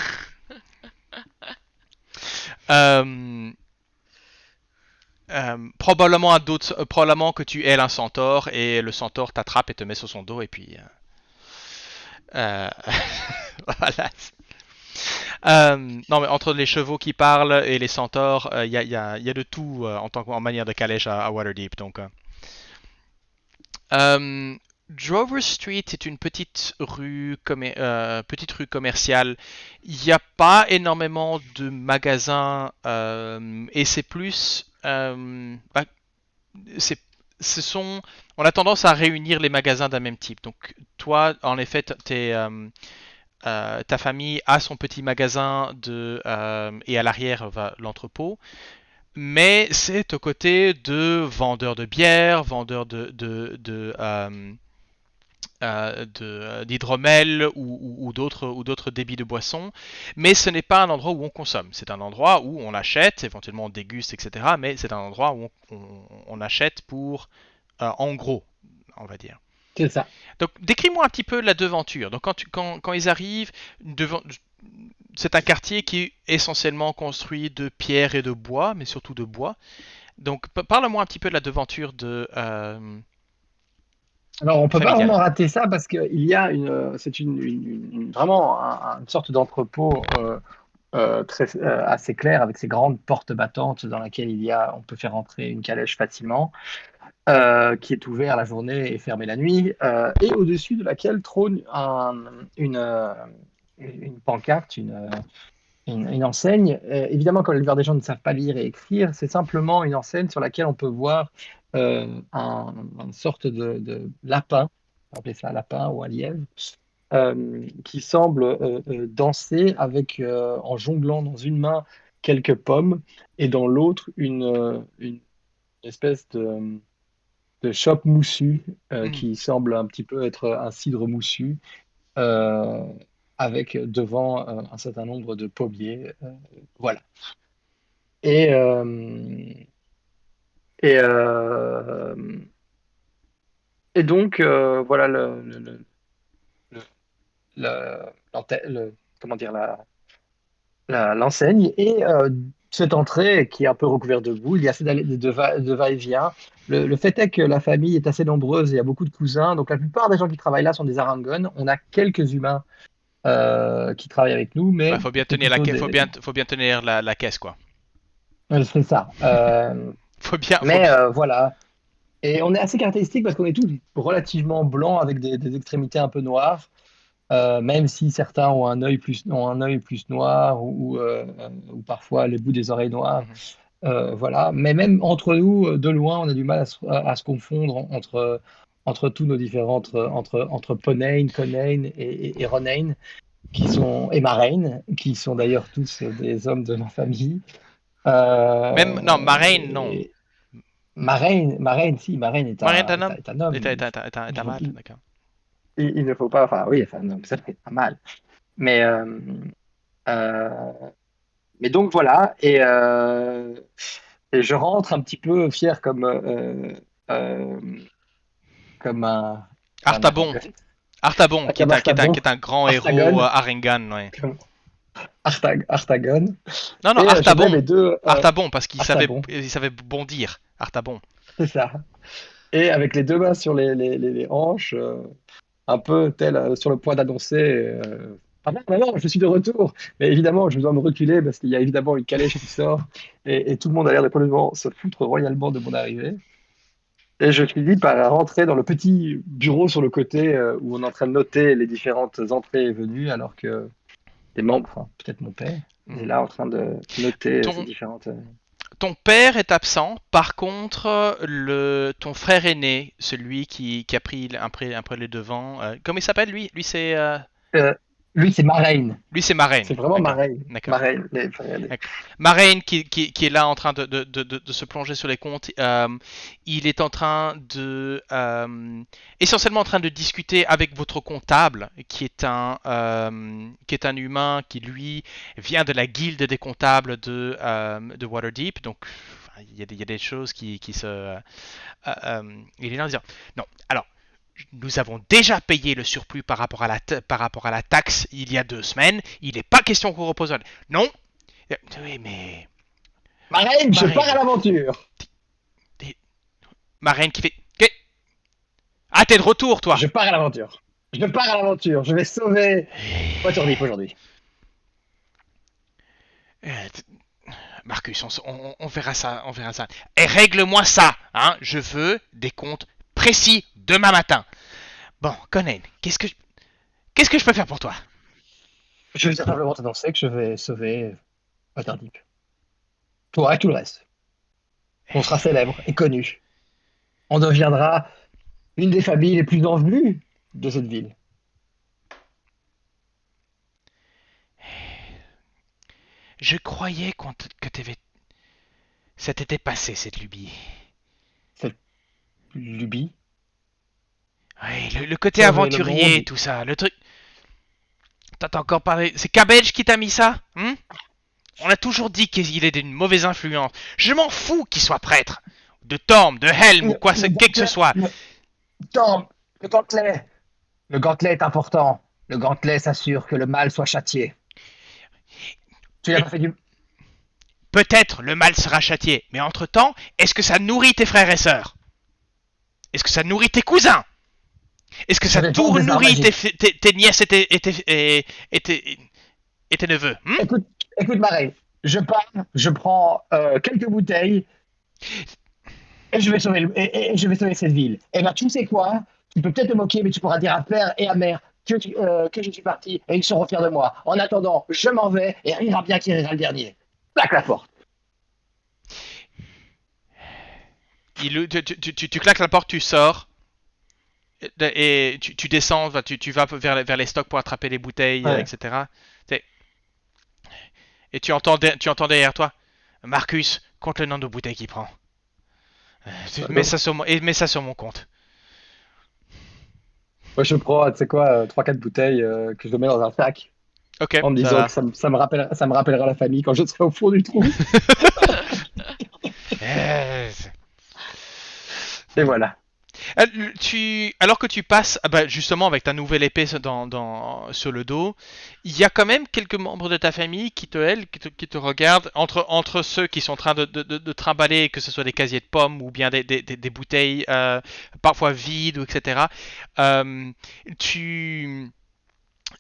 Euh, probablement que tu ailes un centaure et le centaure t'attrape et te met sur son dos et puis voilà. Non mais entre les chevaux qui parlent et les centaures, y a de tout en manière de calèche à Waterdeep. Donc Euh, Drover Street est une petite rue commerciale. Il n'y a pas énormément de magasins et c'est plus, c'est, on a tendance à réunir les magasins d'un même type. Donc toi, en effet, ta famille a son petit magasin et à l'arrière va l'entrepôt. Mais c'est aux côtés de vendeurs de bière, vendeurs d'hydromel ou d'autres débits de boissons, mais ce n'est pas un endroit où on consomme. C'est un endroit où on achète, éventuellement on déguste, etc. Mais c'est un endroit où on achète pour en gros, on va dire. C'est ça. Donc décris-moi un petit peu la devanture. Donc quand ils arrivent, devant, c'est un quartier qui est essentiellement construit de pierre et de bois, mais surtout de bois. Donc parle-moi un petit peu de la devanture Alors, on peut pas familiale. vraiment rater ça parce qu'il y a c'est vraiment une sorte d'entrepôt assez clair avec ces grandes portes battantes dans laquelle on peut faire entrer une calèche facilement, qui est ouvert la journée et fermé la nuit, et au-dessus de laquelle trône une pancarte, une enseigne. Évidemment, comme la plupart des gens ne savent pas lire et écrire, c'est simplement une enseigne sur laquelle on peut voir une sorte de lapin, on va appeler ça un lapin ou un lièvre, qui semble danser en jonglant dans une main quelques pommes et dans l'autre une espèce de chope moussue qui semble un petit peu être un cidre moussu, euh, avec devant un certain nombre de pommiers. Voilà. Et, euh, et, euh, et donc, voilà le- comment dire, l'enseigne. Et cette entrée qui est un peu recouverte de boue, il y a assez de va-et-vient. Le fait est que la famille est assez nombreuse, il y a beaucoup de cousins. Donc la plupart des gens qui travaillent là sont des Arangones. On a quelques humains qui travaillent avec nous, Bah, mais faut bien c'est tenir la plutôt caisse, des... faut bien tenir la caisse quoi. C'est ça. Faut Mais bien. voilà. Et on est assez caractéristique parce qu'on est tous relativement blancs avec des extrémités un peu noires, même si certains ont un œil plus noir ou parfois les bouts des oreilles noires. Mhm. Voilà. Mais même entre nous, de loin, on a du mal à se confondre entre tous nos différentes, entre Ponein, Conain et Ronain, et Marain, qui sont d'ailleurs tous des hommes de ma famille. Même non, Marraine non. Et Marain, si, Marain Marraine est un homme. est un homme. Est un mâle, d'accord. Il ne faut pas, enfin oui, enfin, non, ça fait pas mal. Mais, euh, mais donc voilà, et je rentre un petit peu fier euh, comme un Artabon. Argonne, Artabon, comme qui Artagon, est un grand héros Artagon, Arengan, ouais. comme Artagon. Non, non, Et je mets Artabon. les deux Artabon, parce Artabon, il savait bondir. Artabon. c'est ça. Et avec les deux mains sur les hanches, un peu tel sur le point d'annoncer ah non, non, je suis de retour. Mais évidemment, je dois me reculer parce qu'il y a évidemment une calèche qui sort et tout le monde a l'air de complètement se foutre royalement de mon arrivée. Et je finis par rentrer dans le petit bureau sur le côté où on est en train de noter les différentes entrées et venues, alors que les membres, enfin peut-être mon père, est Mhm. là en train de noter ces Ton, différentes. ton père est absent. Par contre, ton frère aîné, celui qui a pris un peu les devants, comment il s'appelle lui? Euh, Lui, c'est Marraine. Lui c'est Marraine. C'est vraiment D'accord. Marraine. D'accord. Marraine. Marraine qui est là en train de se plonger sur les comptes, il est en train essentiellement en train de discuter avec votre comptable, qui est un humain qui lui vient de la guilde des comptables de Waterdeep. Donc il y a des choses qui se, il est là en disant non. Alors nous avons déjà payé le surplus par rapport à la taxe il y a 2 semaines. Il n'est pas question qu'on repose. Non, oui, mais. Marraine, je pars à Marraine. l'aventure. Marraine qui fait. Ah, t'es de retour, toi. Je pars à l'aventure. Je pars à l'aventure. Je vais sauver Waterdeep aujourd'hui. Euh, Marcus, on verra ça, on verra ça. Et règle-moi ça, hein. Je veux des comptes précis demain matin. Bon, Conan, qu'est-ce que je peux faire pour toi? Je vais simplement t'annoncer que je vais sauver Waterdeep. Toi et tout le reste. On sera célèbre et connu. On deviendra une des familles les plus en vue de cette ville. Je croyais que t'avais. Ça t'était passé, cette lubie. Cette lubie. Oui, le côté Sauver le aventurier, monde. tout ça, le truc. T'as encore parlé. C'est Cabbage qui t'a mis ça, hein? On a toujours dit qu'il est d'une mauvaise influence. Je m'en fous qu'il soit prêtre. De Torm, de Helm ou quoi, quel que ce soit. Tom, le gantelet. Le gantelet est important. Le gantelet s'assure que le mal soit châtié. Tu n'as pas fait du... Peut-être le mal sera châtié, mais entre-temps, est-ce que ça nourrit tes frères et sœurs? Est-ce que ça nourrit tes cousins? Est-ce que Je ça vais vendre des armes nourrit magiques. tes nièces et tes neveux? Écoute, Marais, je pars, je prends quelques bouteilles et je vais sauver, et je vais sauver cette ville. Et ben, tu sais quoi? Tu peux peut-être te moquer, mais tu pourras dire à père et à mère que je suis parti et ils seront fiers de moi. En attendant, je m'en vais et rira bien qui rira le dernier. Plaque la porte. Tu claques la porte, tu sors. Et tu descends, tu vas vers les stocks pour attraper les bouteilles, Ouais. etc. Et tu entends derrière toi, Marcus, compte le nombre de bouteilles qu'il prend. Mets ça sur mon compte. Moi, je prends, tu sais quoi, 3-4 bouteilles que je mets dans un sac Ok, en me ça disant va. que ça me rappellera la famille quand je serai au fond du trou. Euh, Et voilà. Alors que tu passes, justement avec ta nouvelle épée sur le dos, il y a quand même quelques membres de ta famille qui te regardent entre ceux qui sont en train de trimballer, que ce soit des casiers de pommes ou bien des bouteilles parfois vides, etc. Euh, tu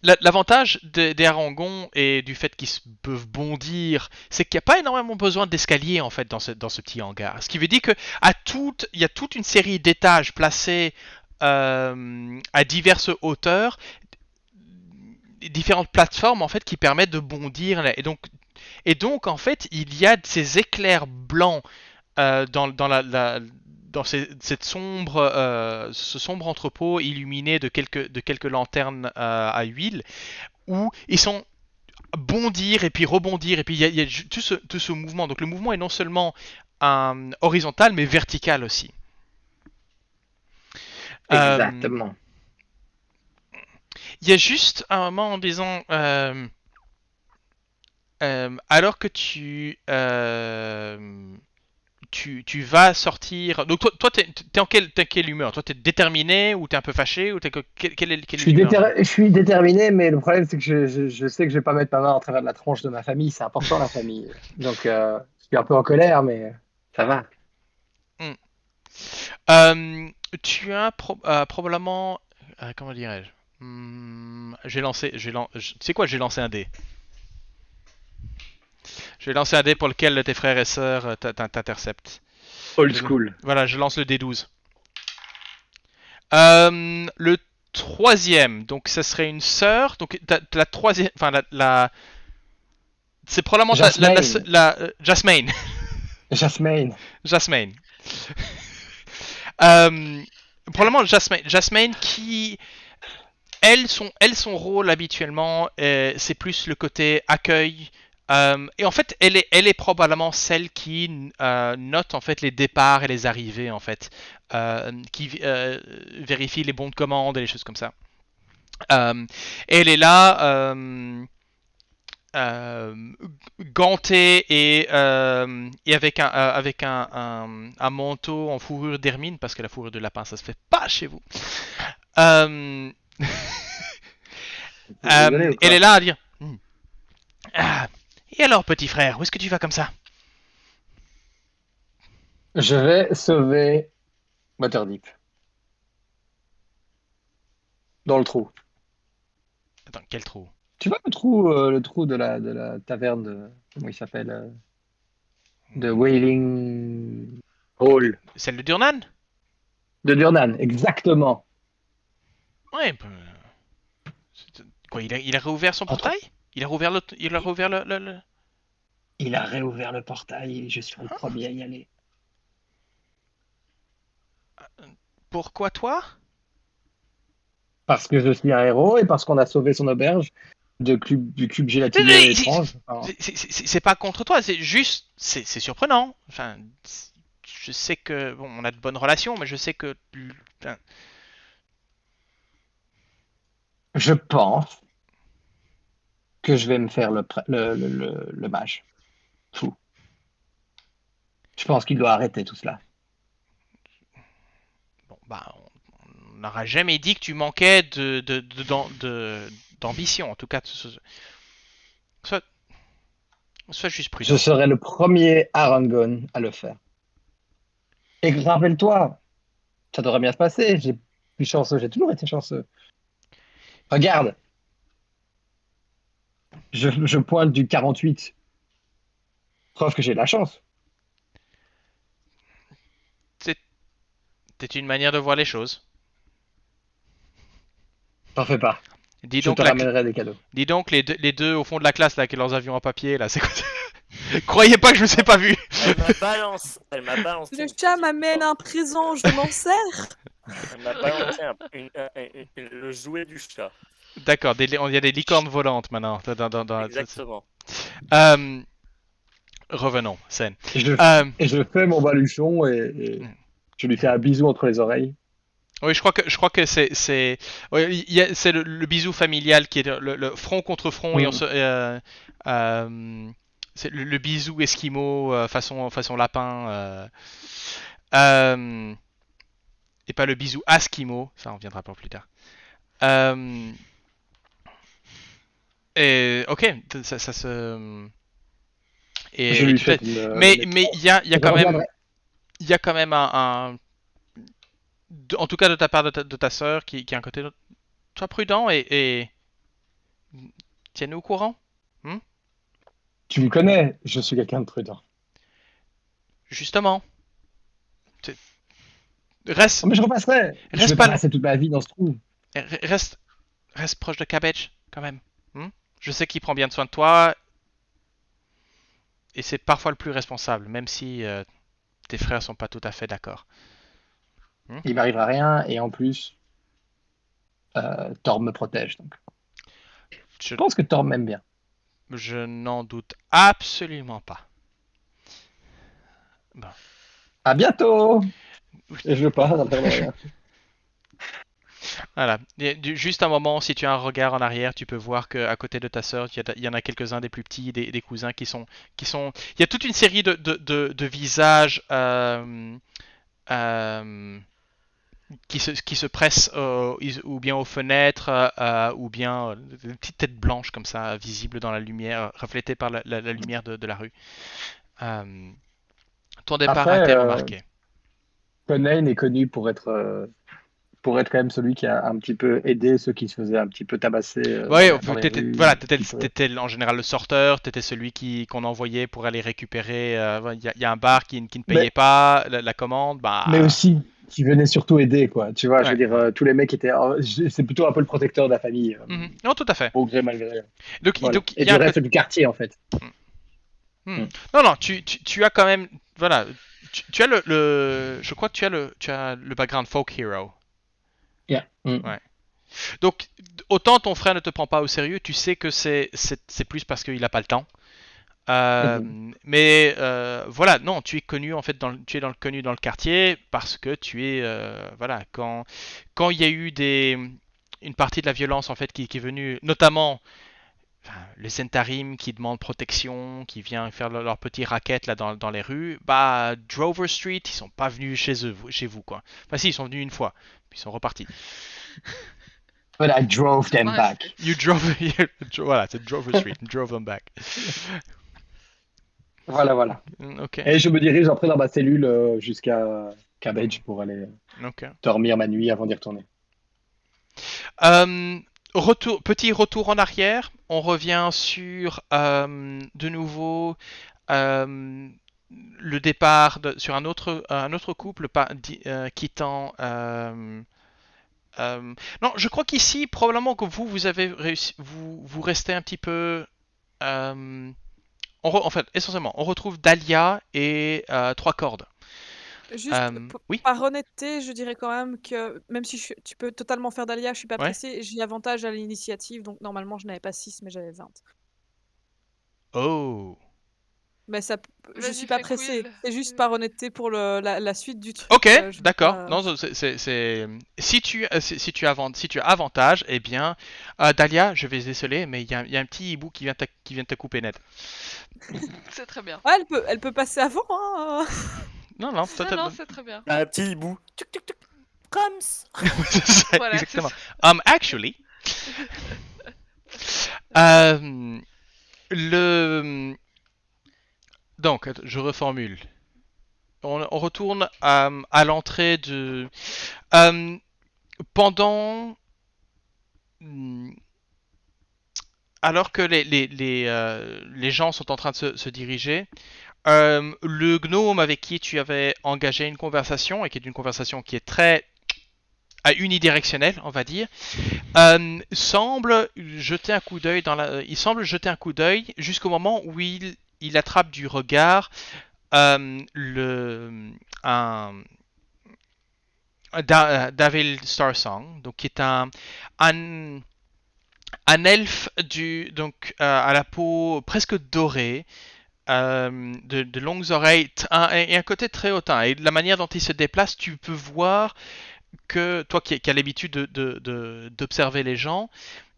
L'avantage des harangons et du fait qu'ils peuvent bondir, c'est qu'il n'y a pas énormément besoin d'escalier en fait dans ce petit hangar. Ce qui veut dire que il y a toute une série d'étages placés à diverses hauteurs, différentes plateformes en fait qui permettent de bondir. Et donc en fait il y a ces éclairs blancs dans ce sombre entrepôt illuminé de quelques lanternes à huile, où ils sont bondir et puis rebondir, et puis il y a tout ce mouvement. Donc le mouvement est non seulement horizontal, mais vertical aussi. Euh, Exactement. Il y a juste un moment en disant, alors que tu vas sortir. Donc toi t'es en quelle humeur? Toi t'es déterminé ou t'es un peu fâché ou quelle est l'humeur? Je suis déterminé, mais le problème, c'est que je sais que je vais pas mettre ma main en travers de la tronche de ma famille. C'est important, la famille. Donc, je suis un peu en colère, mais ça va. Hmm. Euh, Tu as probablement, comment dirais-je? Tu sais quoi? J'ai lancé un dé. Je vais lancer un dé pour lequel tes frères et sœurs t'interceptent. Old school. Voilà, je lance le D12. Le troisième, donc ça serait une sœur. Donc la troisième, enfin c'est probablement Jasmine. Jasmine. Jasmine. Euh, Probablement Jasmine qui son rôle habituellement, c'est plus le côté accueil. Et en fait, elle est probablement celle qui note en fait les départs et les arrivées en fait, qui vérifie les bons de commande et les choses comme ça. Et elle est là, gantée et avec un manteau en fourrure d'hermine, parce que la fourrure de lapin ça se fait pas chez vous. Euh, Désolé ou Elle quoi? est là à dire. Ah, et alors, petit frère, où est-ce que tu vas comme ça? Je vais sauver Waterdeep. Dans le trou. Attends, quel trou? Tu vois le trou de la taverne comment il s'appelle de Wailing Hall Celle de Durnan? de Durnan, exactement. Ouais, quoi, il a réouvert son Entre- portail? Il a réouvert Il a réouvert le portail et je suis le premier à y aller. Pourquoi toi? Parce que je suis un héros et parce qu'on a sauvé son auberge du cube gélatineux Mais étrange. Enfin, c'est pas contre toi, c'est juste, c'est surprenant. Enfin, je sais que, bon, on a de bonnes relations, mais je sais que, enfin, Je pense que je vais me faire le mage. Fou. Je pense qu'il doit arrêter tout cela. Bon, bah, on n'aura jamais dit que tu manquais d'ambition. En tout cas, sois, sois juste Je prudent. serai le premier Aragorn à le faire. Et rappelle-toi, ça devrait bien se passer. J'ai plus chanceux, j'ai toujours été chanceux. Regarde, je pointe du 48. Preuve que j'ai de la chance. C'est une manière de voir les choses. T'en fais pas. Dis Je donc, te ramènerai des cadeaux. dis donc les deux au fond de la classe là, avec leurs avions en papier là, c'est quoi? Croyez pas que je ne sais pas vu. Elle m'a balancé. Le une chat petite m'amène bombe. un présent, je m'en sers. Elle m'a balancé le jouet du chat. D'accord, il y a des licornes volantes maintenant. Exactement. Euh, revenons, scène. Et je fais mon baluchon et je lui fais un bisou entre les oreilles. Oui, je crois que ouais, c'est le bisou familial qui est le front contre front et c'est le bisou esquimau façon lapin et pas le bisou askimo, ça on reviendra pour plus tard. Et ok, ça se Je lui fais une. mais il y a Je reviendrai. quand même en tout cas de ta part de ta sœur qui a un côté sois prudent et tiens-nous au courant. Tu me connais, je suis quelqu'un de prudent. Justement. Reste, Oh, mais je repasserai. Je Reste vais pas pas passer toute ma vie dans ce trou. reste, reste proche de Cabbage, quand même. Je sais qu'il prend bien soin de toi. Et c'est parfois le plus responsable, même si tes frères sont pas tout à fait d'accord. Il m'arrivera rien et en plus, Thor me protège. Donc. Je pense que Thor m'aime bien. Je n'en doute absolument pas. Bon. À bientôt. Et je pars après rien. Voilà. Juste un moment, si tu as un regard en arrière, tu peux voir qu'à côté de ta sœur, il y en a quelques-uns des plus petits, des cousins qui sont. Il y a toute une série de visages qui se pressent ou bien aux fenêtres ou bien des petites têtes blanches comme ça, visibles dans la lumière, reflétées par la lumière de la rue. Ton départ a Après, été remarqué. Conan est connu pour être quand même celui qui a un petit peu aidé ceux qui se faisaient un petit peu tabasser Ouais, dans les rues. voilà, t'étais en général le sorteur, t'étais celui qu'on envoyait pour aller récupérer. Il y a un bar qui ne payait pas la commande, bah. Mais aussi, qui venait surtout aider, quoi. Tu vois, je veux Ouais. dire, tous les mecs étaient. C'est plutôt un peu le protecteur de la famille, Non, tout à fait. au gré malgré. Donc Et il y du a reste du quartier, en fait. Non, tu as quand même, voilà, tu as je crois que tu as le background folk hero. Yeah. Ouais. Donc, autant ton frère ne te prend pas au sérieux, tu sais que c'est plus parce qu'il n'a pas le temps. Mais voilà, non, tu es connu en fait, connu dans le quartier parce que tu es, voilà, quand il y a eu une partie de la violence en fait qui est venue, notamment les Zentarim qui demandent protection, qui viennent faire leur petit racket là dans les rues, bah Drover Street, ils sont pas venus chez vous quoi. Enfin si, ils sont venus une fois, puis ils sont repartis. But I drove them back. You drove, voilà, c'est Drover Street, drove them back. Voilà. Ok. Et je me dirige après dans ma cellule jusqu'à Cabbage pour aller dormir ma nuit avant d'y retourner. Petit retour en arrière, on revient sur de nouveau le départ sur un autre couple quittant. Non, je crois qu'ici probablement que vous avez réussi, vous restez un petit peu. En fait, essentiellement, on retrouve Dahlia et trois cordes. Juste oui. par honnêteté, je dirais quand même que même si tu peux totalement faire Dahlia, je suis pas pressée, j'ai avantage à l'initiative, donc normalement je n'avais pas 6 mais j'avais 20. Oh. Mais ça, je Vas-y, suis pas fais pressée. Quill. C'est juste par honnêteté pour la suite du truc. Ok, Je veux d'accord. pas- Non, si tu as avantage, eh bien, Dahlia, je vais déceler, mais il y a un petit hibou qui vient de te couper net. C'est très bien. Ouais, elle peut passer avant. Hein. Non, non, toi, Non, non, c'est très bien. Un petit hibou. Tuc, tuc, tuc. Comes. c'est ça, Voilà, c'est exactement. ça. Actually, euh, le donc, je reformule. On retourne à l'entrée de euh, pendant alors que les gens sont en train de se diriger. Le gnome avec qui tu avais engagé une conversation, et qui est une conversation qui est très unidirectionnelle, on va dire, semble jeter un coup d'œil il semble jeter un coup d'œil jusqu'au moment où il attrape du regard un Davil Starsong, donc qui est un, un elfe à la peau presque dorée, de longues oreilles et un côté très hautain. Et la manière dont il se déplace, tu peux voir que toi qui as l'habitude d'observer les gens,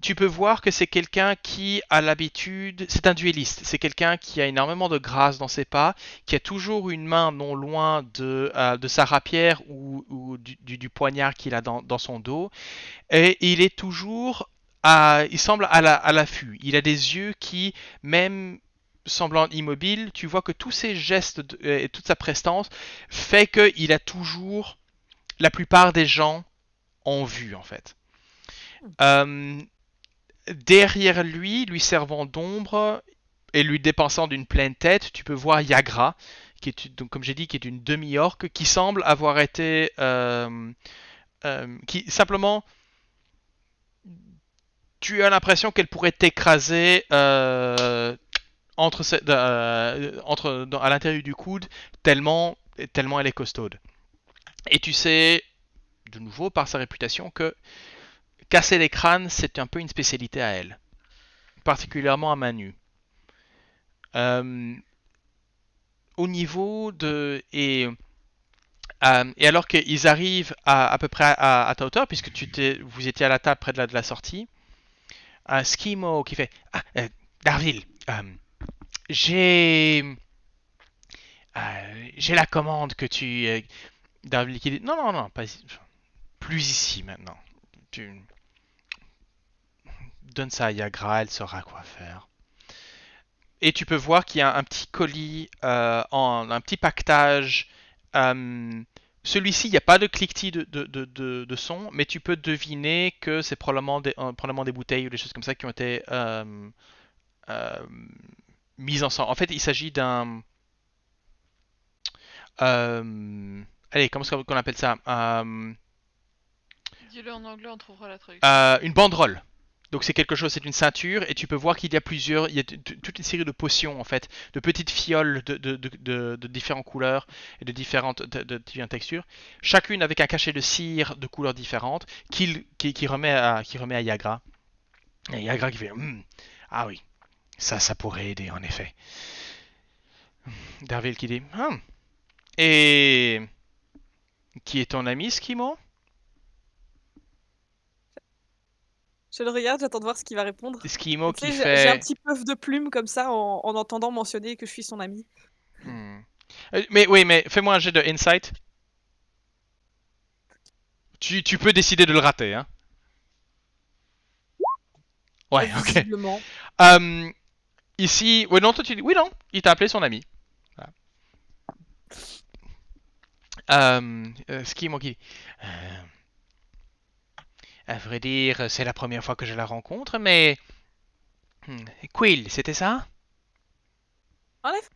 tu peux voir que c'est quelqu'un qui a l'habitude, c'est un duelliste, c'est quelqu'un qui a énormément de grâce dans ses pas, qui a toujours une main non loin de sa rapière ou du poignard qu'il a dans son dos, et il est toujours il semble à l'affût. Il a des yeux qui, même semblant immobile, tu vois que tous ses gestes et toute sa prestance fait qu'il a toujours la plupart des gens en vue en fait. Euh, Derrière lui servant d'ombre et lui dépensant d'une pleine tête, tu peux voir Yagra, qui est donc comme j'ai dit, qui est une demi-orque, qui semble avoir été, qui simplement, tu as l'impression qu'elle pourrait t'écraser à l'intérieur du coude, tellement elle est costaude. Et tu sais, de nouveau par sa réputation, que casser les crânes, c'est un peu une spécialité à elle, particulièrement à main nue. Euh, Au niveau de et alors qu'ils arrivent à peu près à ta hauteur, puisque vous étiez à la table près de la sortie, un Skimo qui fait Darville, j'ai j'ai la commande que tu Darville qui dit non non non pas plus ici maintenant. Tu donne ça à Yagra, elle saura quoi faire. Et tu peux voir qu'il y a un petit colis, un petit paquetage. Celui-ci, il n'y a pas de cliquetis de son, mais tu peux deviner que c'est probablement des bouteilles ou des choses comme ça qui ont été euh, mises ensemble. En fait, il s'agit d'un... allez, comment est-ce qu'on appelle ça? Dis-le en anglais, on trouvera la traduction. Une banderole. Donc c'est quelque chose, c'est une ceinture, et tu peux voir qu'il y a toute une série de potions en fait, de petites fioles de différentes couleurs et de différentes textures, chacune avec un cachet de cire de couleurs différentes, qui remet à Yagra. Et Yagra qui fait ah oui, ça pourrait aider en effet. Darville qui dit et qui est ton ami Skimo? Je le regarde, j'attends de voir ce qu'il va répondre. Skimo Tu qui sais, j'ai un fait petit puff de plume comme ça en entendant mentionner que je suis son ami. Mais oui, mais fais-moi un jet de insight. Tu peux décider de le rater, hein. Ouais, ok. Visiblement. Ici, ouais, non, toi tu dis, oui, non, il t'a appelé son ami. Ce qui, moi qui. À vrai dire, c'est la première fois que je la rencontre, mais. Quill, c'était ça? En effet.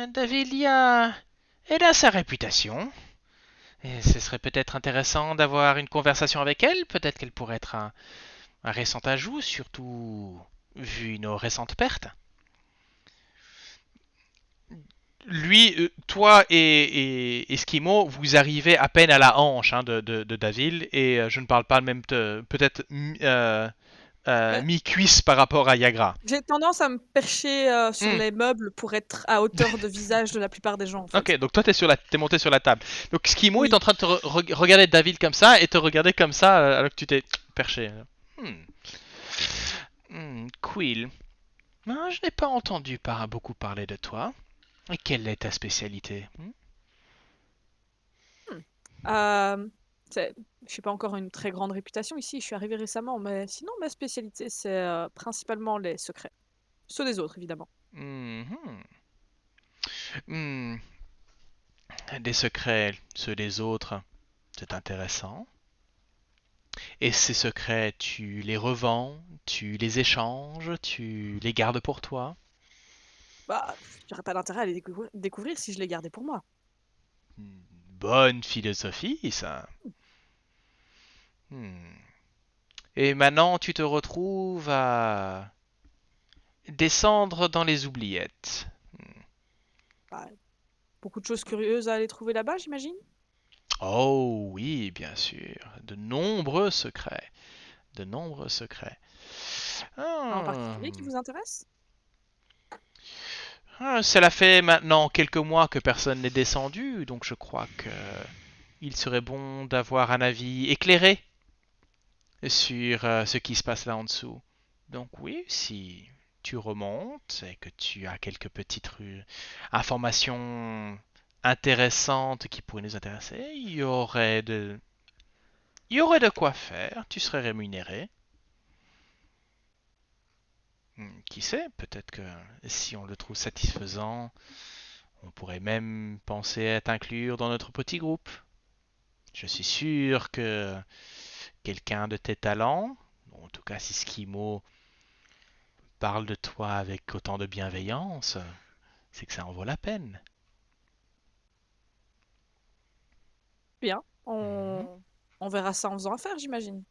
Davilia, elle a sa réputation. Et ce serait peut-être intéressant d'avoir une conversation avec elle. Peut-être qu'elle pourrait être un récent ajout, surtout vu nos récentes pertes. Lui, toi et Eskimo, vous arrivez à peine à la hanche de Davil, et je ne parle pas même peut-être mi-cuisse par rapport à Yagra. J'ai tendance à me percher sur Hmm. les meubles pour être à hauteur de visage de la plupart des gens. En fait. Ok, donc toi t'es monté sur la table. Donc Skimo Oui. est en train de te regarder David comme ça et te regarder comme ça alors que tu t'es perché. Quill. Non, je n'ai pas entendu beaucoup parler de toi. Et quelle est ta spécialité? Je n'ai pas encore une très grande réputation ici, je suis arrivée récemment, mais sinon ma spécialité c'est principalement les secrets. Ceux des autres évidemment. Mhm. Des secrets, ceux des autres, c'est intéressant. Et ces secrets, tu les revends, tu les échanges, tu les gardes pour toi? Bah, j'aurais pas d'intérêt à les découvrir si je les gardais pour moi. Bonne philosophie, ça. Hmm. Et maintenant, tu te retrouves à descendre dans les oubliettes. Bah, beaucoup de choses curieuses à aller trouver là-bas, j'imagine. Oh oui, bien sûr. De nombreux secrets. De nombreux secrets. En Ah. particulier qui vous intéresse? Cela fait maintenant quelques mois que personne n'est descendu, donc je crois que il serait bon d'avoir un avis éclairé sur ce qui se passe là en dessous. Donc oui, si tu remontes et que tu as quelques petites informations intéressantes qui pourraient nous intéresser, il y aurait de quoi faire, tu serais rémunéré. Qui sait, peut-être que si on le trouve satisfaisant, on pourrait même penser à t'inclure dans notre petit groupe. Je suis sûr que quelqu'un de tes talents, en tout cas si Skimo parle de toi avec autant de bienveillance, c'est que ça en vaut la peine. Bien, Mhm. on verra ça en faisant affaire, j'imagine.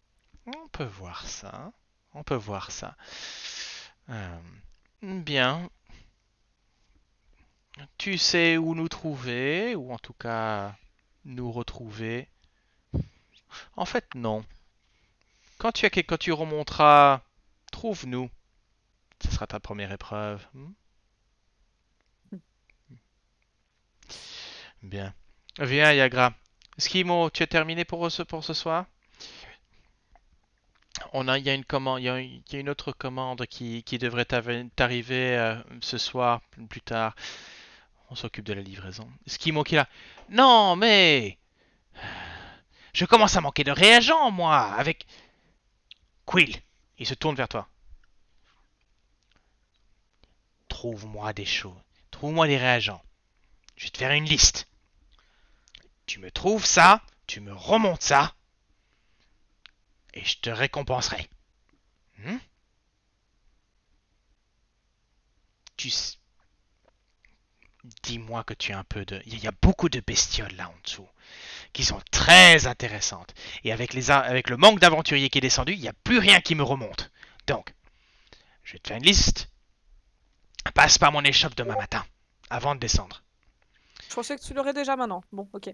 On peut voir ça. On peut voir ça. Euh, bien. Tu sais où nous trouver, ou en tout cas nous retrouver. En fait, non. Quand tu remonteras, trouve-nous. Ce sera ta première épreuve. Bien. Viens, Yagra. Skimo, tu as terminé pour ce soir? Il y a une commande, il y a une autre commande qui devrait t'arriver ce soir, plus tard. On s'occupe de la livraison. Skimo qui est là. Non, mais je commence à manquer de réagents, moi, avec Quill. Il se tourne vers toi. Trouve-moi des choses. Trouve-moi des réagents. Je vais te faire une liste. Tu me trouves ça, tu me remontes ça, et je te récompenserai. Hmm? Tu Dis-moi que tu as un peu de... Il y a beaucoup de bestioles là en dessous, qui sont très intéressantes. Et avec le manque d'aventuriers qui est descendu, il n'y a plus rien qui me remonte. Donc, je vais te faire une liste. Passe par mon échoppe demain matin, avant de descendre. Je pensais que tu l'aurais déjà maintenant. Bon, ok.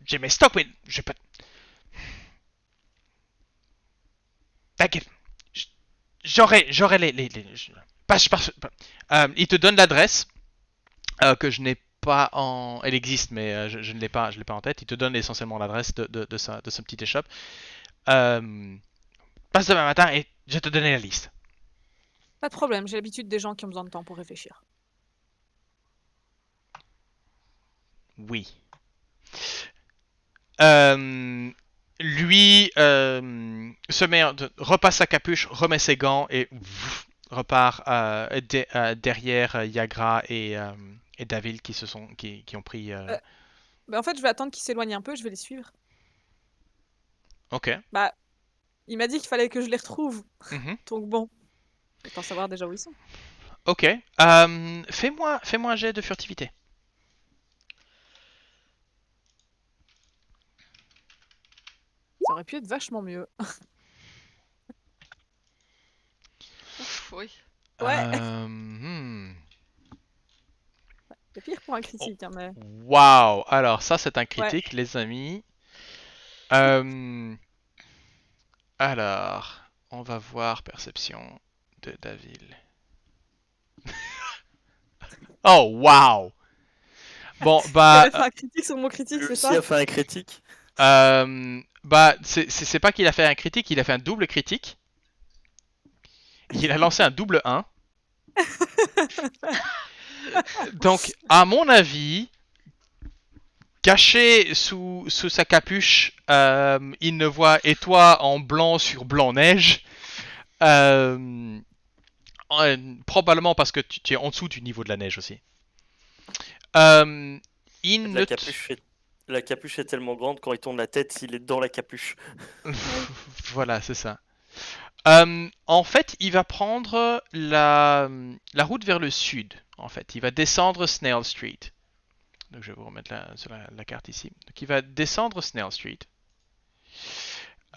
J'ai mes stocks, mais je peux... T'inquiète. J'aurai il te donne l'adresse que je n'ai pas en... Elle existe, mais je ne l'ai pas, je l'ai pas en tête. Il te donne essentiellement l'adresse de ce petit échoppe. Passe demain matin et je vais te donner la liste. Pas de problème, j'ai l'habitude des gens qui ont besoin de temps pour réfléchir. Oui. Lui repasse sa capuche, remet ses gants et repart derrière Yagra et Davil qui ont pris. Bah, en fait, je vais attendre qu'ils s'éloignent un peu, je vais les suivre. Ok. Bah, il m'a dit qu'il fallait que je les retrouve. Mhm. Donc bon, autant savoir déjà où ils sont. Ok. Fais-moi un jet de furtivité. Ça aurait pu être vachement mieux. Ouf, oui. Ouais, Hmm. c'est pire pour un critique, hein, mais... Waouh. Alors ça c'est un Ouais. critique, les amis. Euh, Alors, on va voir perception de Davil. Oh, wow! Bon, Il bah, avait fait un critique sur mon critique, Lui c'est aussi ça? a fait un critique. c'est pas qu'il a fait un critique, il a fait un double critique. Il a lancé un double 1. Donc, à mon avis, caché sous sa capuche, il ne voit et toi en blanc sur blanc neige. Euh, Probablement parce que tu es en dessous du niveau de la neige aussi. Il ne La t- capuche est... la capuche est tellement grande, quand il tourne la tête, il est dans la capuche. Voilà, c'est ça. En fait, il va prendre la route vers le sud. En fait, il va descendre Snail Street. Donc, je vais vous remettre sur la carte ici. Donc, il va descendre Snail Street.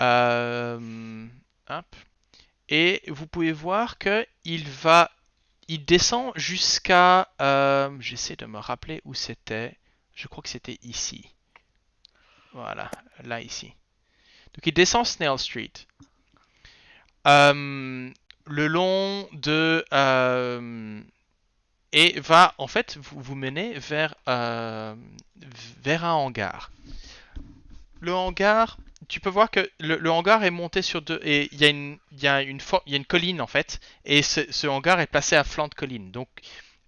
Hop. Et vous pouvez voir que il descend jusqu'à, j'essaie de me rappeler où c'était. Je crois que c'était ici. Voilà, là ici. Donc, il descend Snail Street. Le long de et va en fait vous mener vers un hangar. Le hangar, tu peux voir que le hangar est monté sur deux et il y a une colline en fait et ce hangar est placé à flanc de colline. Donc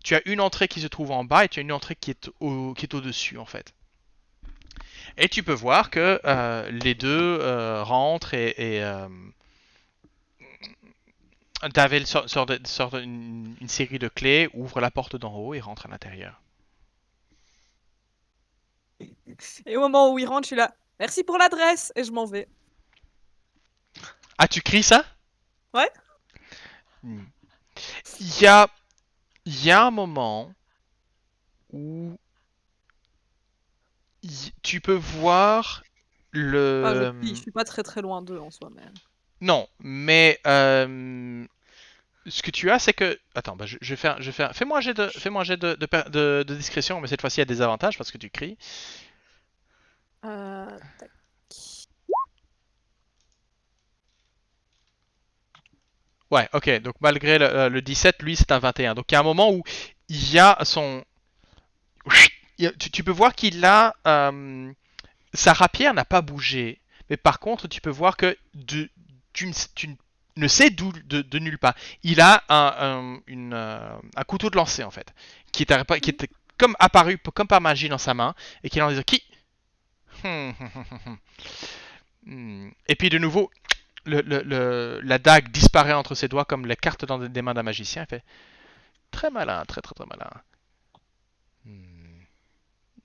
tu as une entrée qui se trouve en bas et tu as une entrée qui est au-dessus en fait. Et tu peux voir que les deux rentrent et Davel sort une série de clés, ouvre la porte d'en haut et rentre à l'intérieur. Et au moment où il rentre, je suis là. Merci pour l'adresse! Et je m'en vais. Ah, tu cries ça? Ouais. Il y a, il y a un moment où tu peux voir Ah, le... je suis pas très loin d'eux en soi, mais. Non, mais ce que tu as, c'est que... Attends, bah, je vais faire... Fais-moi un jet de discrétion, mais cette fois-ci, il y a des avantages parce que tu cries. Tac. Ouais, ok, donc malgré le 17, lui, c'est un 21. Donc il y a un moment où il y a son... Tu peux voir qu'il a... sa rapière n'a pas bougé, mais par contre, tu peux voir que tu ne sais d'où de nulle part. Il a un couteau de lancer en fait, qui était comme apparu comme par magie dans sa main et qui est en disant qui. Et puis de nouveau, la dague disparaît entre ses doigts comme les cartes dans des mains d'un magicien. Il fait très malin, très très très malin.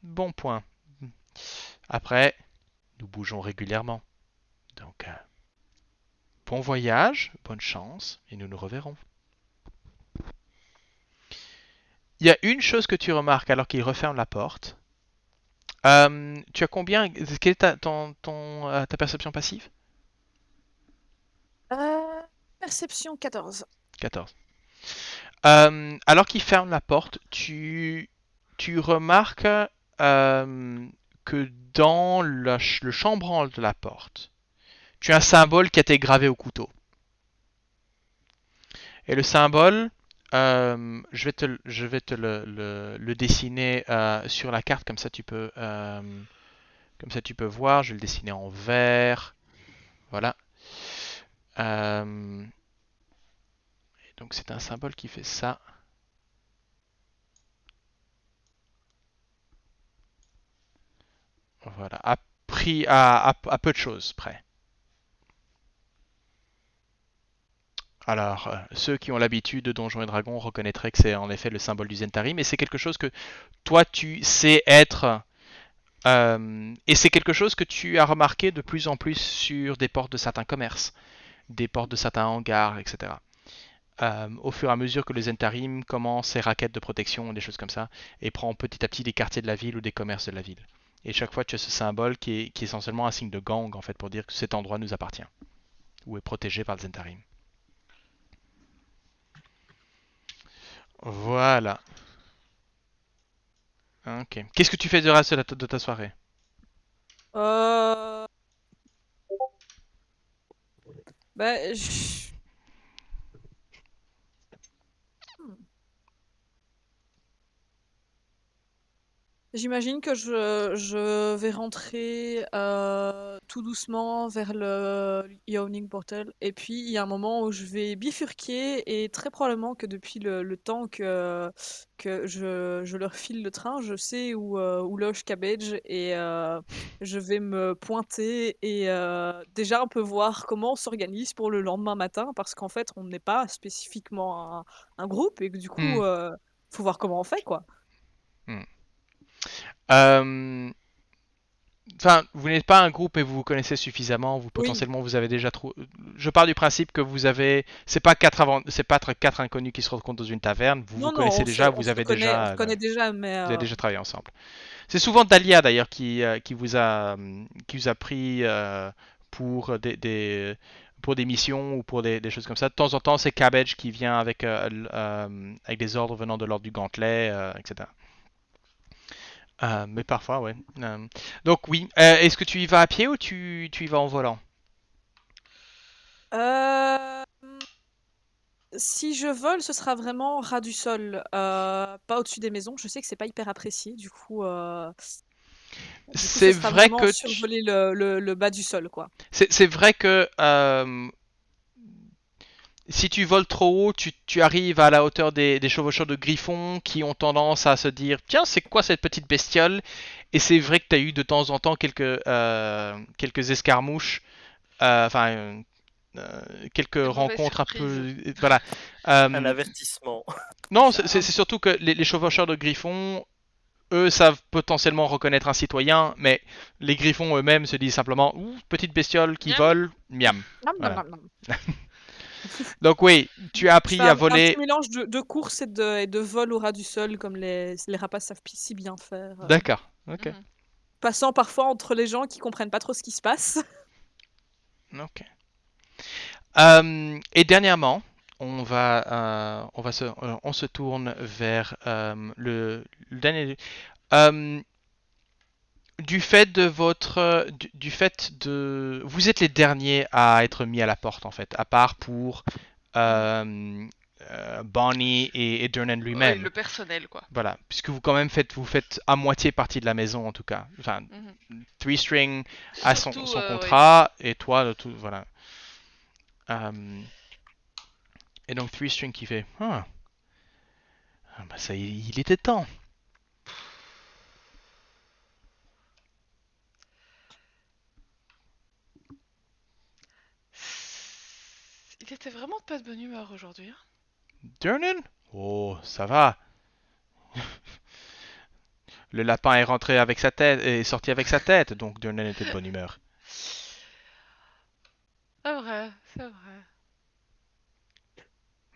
Bon point. Après, nous bougeons régulièrement. Donc, bon voyage, bonne chance, et nous nous reverrons. Il y a une chose que tu remarques alors qu'il referme la porte. Tu as combien? Quelle est ta perception passive? Perception 14. 14. Alors qu'il ferme la porte, tu remarques que dans le chambranle de la porte, tu as un symbole qui a été gravé au couteau. Et le symbole, je vais te le dessiner sur la carte, comme ça tu peux voir. Je vais le dessiner en vert. Voilà. Donc c'est un symbole qui fait ça. Voilà. À peu de choses près. Alors, ceux qui ont l'habitude de Donjons et Dragons reconnaîtraient que c'est en effet le symbole du Zentari, mais c'est quelque chose que toi tu sais être. Et c'est quelque chose que tu as remarqué de plus en plus sur des portes de certains commerces, des portes de certains hangars, etc. Au fur et à mesure que le Zentarim commence ses raquettes de protection, des choses comme ça, et prend petit à petit des quartiers de la ville ou des commerces de la ville. Et chaque fois, tu as ce symbole qui est essentiellement un signe de gang, en fait, pour dire que cet endroit nous appartient, ou est protégé par le Zentarim. Voilà. Ok. Qu'est-ce que tu fais de reste de ta soirée? Euh... Bah, je- Hmm. J'imagine que je vais rentrer tout doucement vers le Yawning Portal. Et puis, il y a un moment où je vais bifurquer. Et très probablement que depuis le temps que je leur file le train, je sais où loge Cabbage. Et je vais me pointer et déjà un peu voir comment on s'organise pour le lendemain matin. Parce qu'en fait, on n'est pas spécifiquement un groupe. Et que du Hmm. coup, faut voir comment on fait, quoi. Euh, Enfin, vous n'êtes pas un groupe et vous vous connaissez suffisamment. Vous Oui. potentiellement vous avez déjà trop. Je pars du principe que vous avez. C'est pas quatre inconnus qui se rencontrent dans une taverne. Vous vous Non, non, connaissez déjà. on se connaît, on se connaît déjà, mais Vous avez déjà travaillé ensemble. C'est souvent Dahlia d'ailleurs qui vous a pris pour pour des missions ou pour des choses comme ça. De temps en temps, c'est Cabbage qui vient avec des ordres venant de l'ordre du gantelet, etc. Mais parfois, ouais. Donc oui. Est-ce que tu y vas à pied ou tu y vas en volant? euh, si je vole, ce sera vraiment ras du sol, pas au-dessus des maisons. Je sais que c'est pas hyper apprécié, du coup, ce C'est sera vrai vraiment que tu- survoler le bas du sol, quoi. c'est vrai que si tu voles trop haut, tu arrives à la hauteur des chevaucheurs de griffons qui ont tendance à se dire tiens, c'est quoi cette petite bestiole? Et c'est vrai que tu as eu de temps en temps quelques escarmouches, enfin quelques Des mauvaises rencontres un surprises. peu. Voilà. Un Euh, avertissement. non, Ça, c'est surtout que les chevaucheurs de griffons, eux, savent potentiellement reconnaître un citoyen, mais les griffons eux-mêmes se disent simplement ouh, petite bestiole qui Miam. vole, miam. Nom, nom, Voilà. nom, nom. Donc oui, tu as Je fais appris à un petit voler. mélange de course et de vol au ras du sol, comme les rapaces savent si bien faire, D'accord. Ok. Mhm. passant parfois entre les gens qui comprennent pas trop ce qui se passe. Ok. Et dernièrement, on se tourne vers le dernier. Euh, du fait de, vous êtes les derniers à être mis à la porte en fait, à part pour euh, Bonnie et Durnan Oui, lui-même. le personnel, quoi. Voilà, puisque vous faites à moitié partie de la maison en tout cas. Enfin, Mhm. Three String a Surtout, son oui. contrat et toi, voilà. Euh, et donc Three String qui fait, bah ça, il était temps. Il était vraiment pas de bonne humeur aujourd'hui, hein. Durnan? Oh, ça va. Le lapin est rentré avec sa tête et est sorti avec sa tête, donc Durnan était de bonne humeur. C'est vrai, c'est vrai.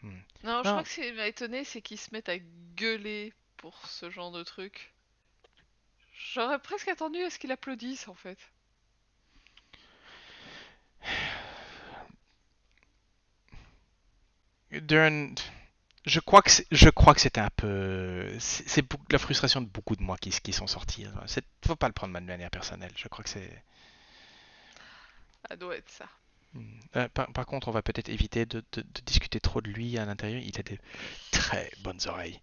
Hmm. Non, je crois Non. que ce qui m'a étonné, c'est qu'ils se mettent à gueuler pour ce genre de truc. J'aurais presque attendu à ce qu'ils applaudissent, en fait. Durnan, je crois que c'était un peu, c'est la frustration de beaucoup de moi qui sont sortis. Faut pas le prendre de manière personnelle. Je crois que c'est. Ça doit être ça. Par contre, on va peut-être éviter de discuter trop de lui à l'intérieur. Il a des très bonnes oreilles.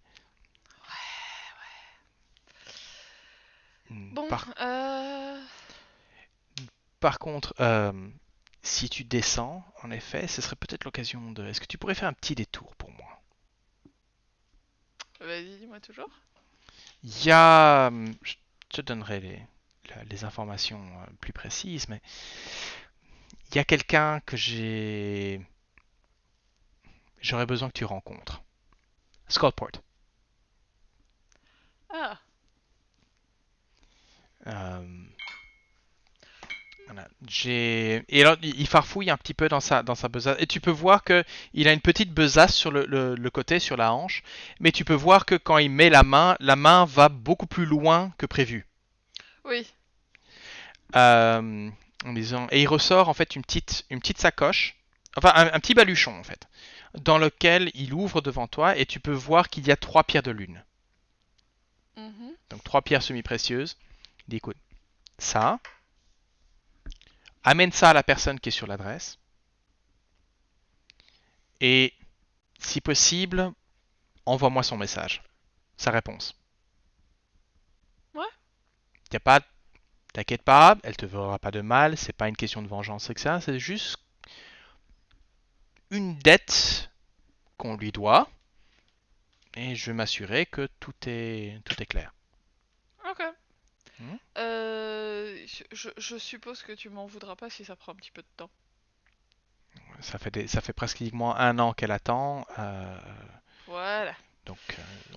Hmm, Bon, Par, par contre, si tu descends, en effet, ce serait peut-être l'occasion de. Est-ce que tu pourrais faire un petit détour pour moi? vas-y, dis-moi toujours. Il y a. Je te donnerai les informations plus précises, mais il y a quelqu'un que j'aurais besoin que tu rencontres. Skullport. Ah, Euh, voilà. Et alors, il farfouille un petit peu dans sa besace. Et tu peux voir que il a une petite besace sur le côté, sur la hanche. Mais tu peux voir que quand il met la main va beaucoup plus loin que prévu. oui. Euh, et il ressort en fait une petite sacoche, enfin un petit baluchon en fait, dans lequel il ouvre devant toi et tu peux voir qu'il y a 3 pierres de lune. Mhm. Donc 3 pierres semi-précieuses. Il dit écoute, ça, amène ça à la personne qui est sur l'adresse. Et si possible, envoie-moi son message, sa réponse. Ouais. Y a pas, t'inquiète pas, elle te fera pas de mal. C'est pas une question de vengeance, etc. C'est juste une dette qu'on lui doit. Et je vais m'assurer que tout est clair. Ok. Hmm. Je suppose que tu m'en voudras pas si ça prend un petit peu de temps. Ça fait pratiquement 1 an qu'elle attend. Voilà. Donc,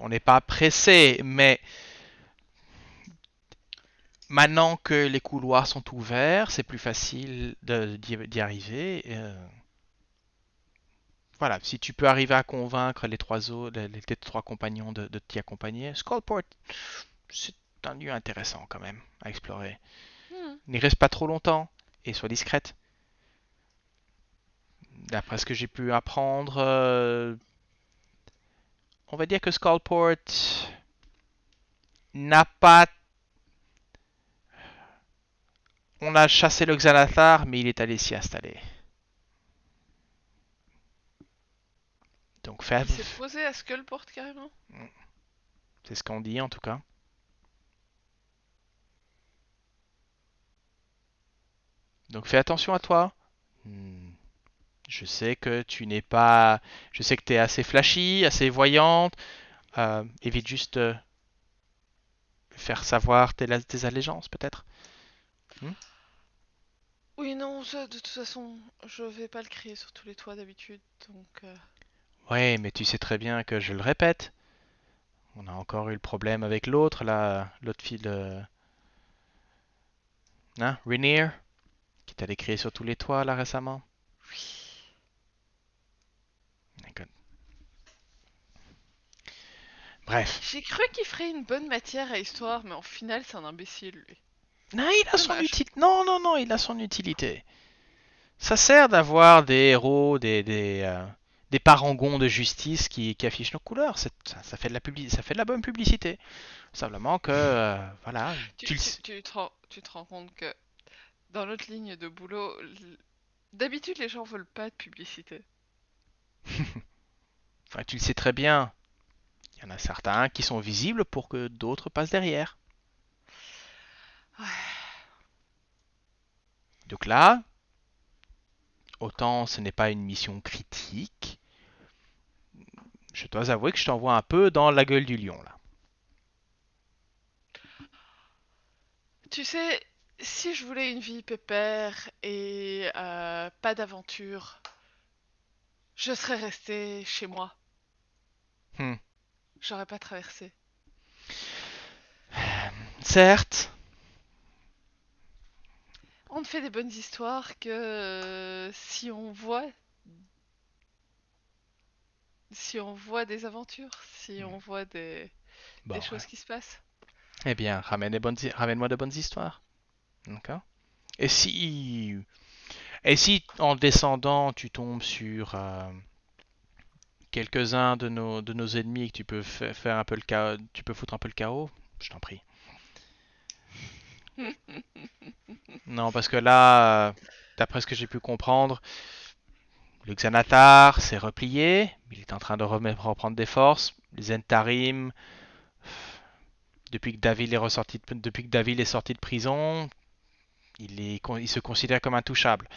on n'est pas pressé, mais maintenant que les couloirs sont ouverts, c'est plus facile d'y arriver. Voilà, si tu peux arriver à convaincre tes 3 compagnons de t'y accompagner, Skullport, c'est un lieu intéressant quand même à explorer. Hmm. N'y reste pas trop longtemps et sois discrète. D'après ce que j'ai pu apprendre, on va dire que Skullport n'a pas. On a chassé le Xanathar, mais il est allé s'y installer. Donc Il s'est posé à Skullport carrément. c'est ce qu'on dit en tout cas. Donc fais attention à toi. Je sais que tu n'es pas. Je sais que tu es assez flashy, assez voyante. Évite juste de faire savoir tes allégeances, peut-être. Oui, non, ça, de toute façon, je vais pas le crier sur tous les toits d'habitude, donc... Ouais, mais tu sais très bien que je le répète. On a encore eu le problème avec l'autre, là. L'autre fille de. Hein, Rainier, qui t'a crier sur tous les toits, là, récemment. Oui. D'accord. Bref. J'ai cru qu'il ferait une bonne matière à histoire, mais en final, c'est un imbécile, lui. Non, il a son Dommage. utilité. Non, non, non, il a son utilité. Ça sert d'avoir des héros, des parangons de justice qui affichent nos couleurs. Ça fait de ça fait de la bonne publicité. Simplement que, voilà, Tu te rends compte que dans notre ligne de boulot, d'habitude, les gens veulent pas de publicité. enfin, tu le sais très bien. Il y en a certains qui sont visibles pour que d'autres passent derrière. Ouais. Donc là, autant ce n'est pas une mission critique, je dois avouer que je t'envoie un peu dans la gueule du lion là. Tu sais, si je voulais une vie pépère et pas d'aventure, je serais restée chez moi. Hmm. J'aurais pas traversé. Certes. On ne fait des bonnes histoires que si on voit des aventures, si on voit des Bon, choses qui se passent. eh bien, ramène-moi de bonnes histoires. D'accord. Et si, en descendant, tu tombes sur quelques-uns de nos ennemis et que tu peux faire un peu le chaos, tu peux foutre un peu le chaos, je t'en prie. Non, parce que là, d'après ce que j'ai pu comprendre, le Xanathar s'est replié, il est en train de reprendre des forces. Les Zentarim, depuis que David est sorti de prison, il se considère comme intouchable.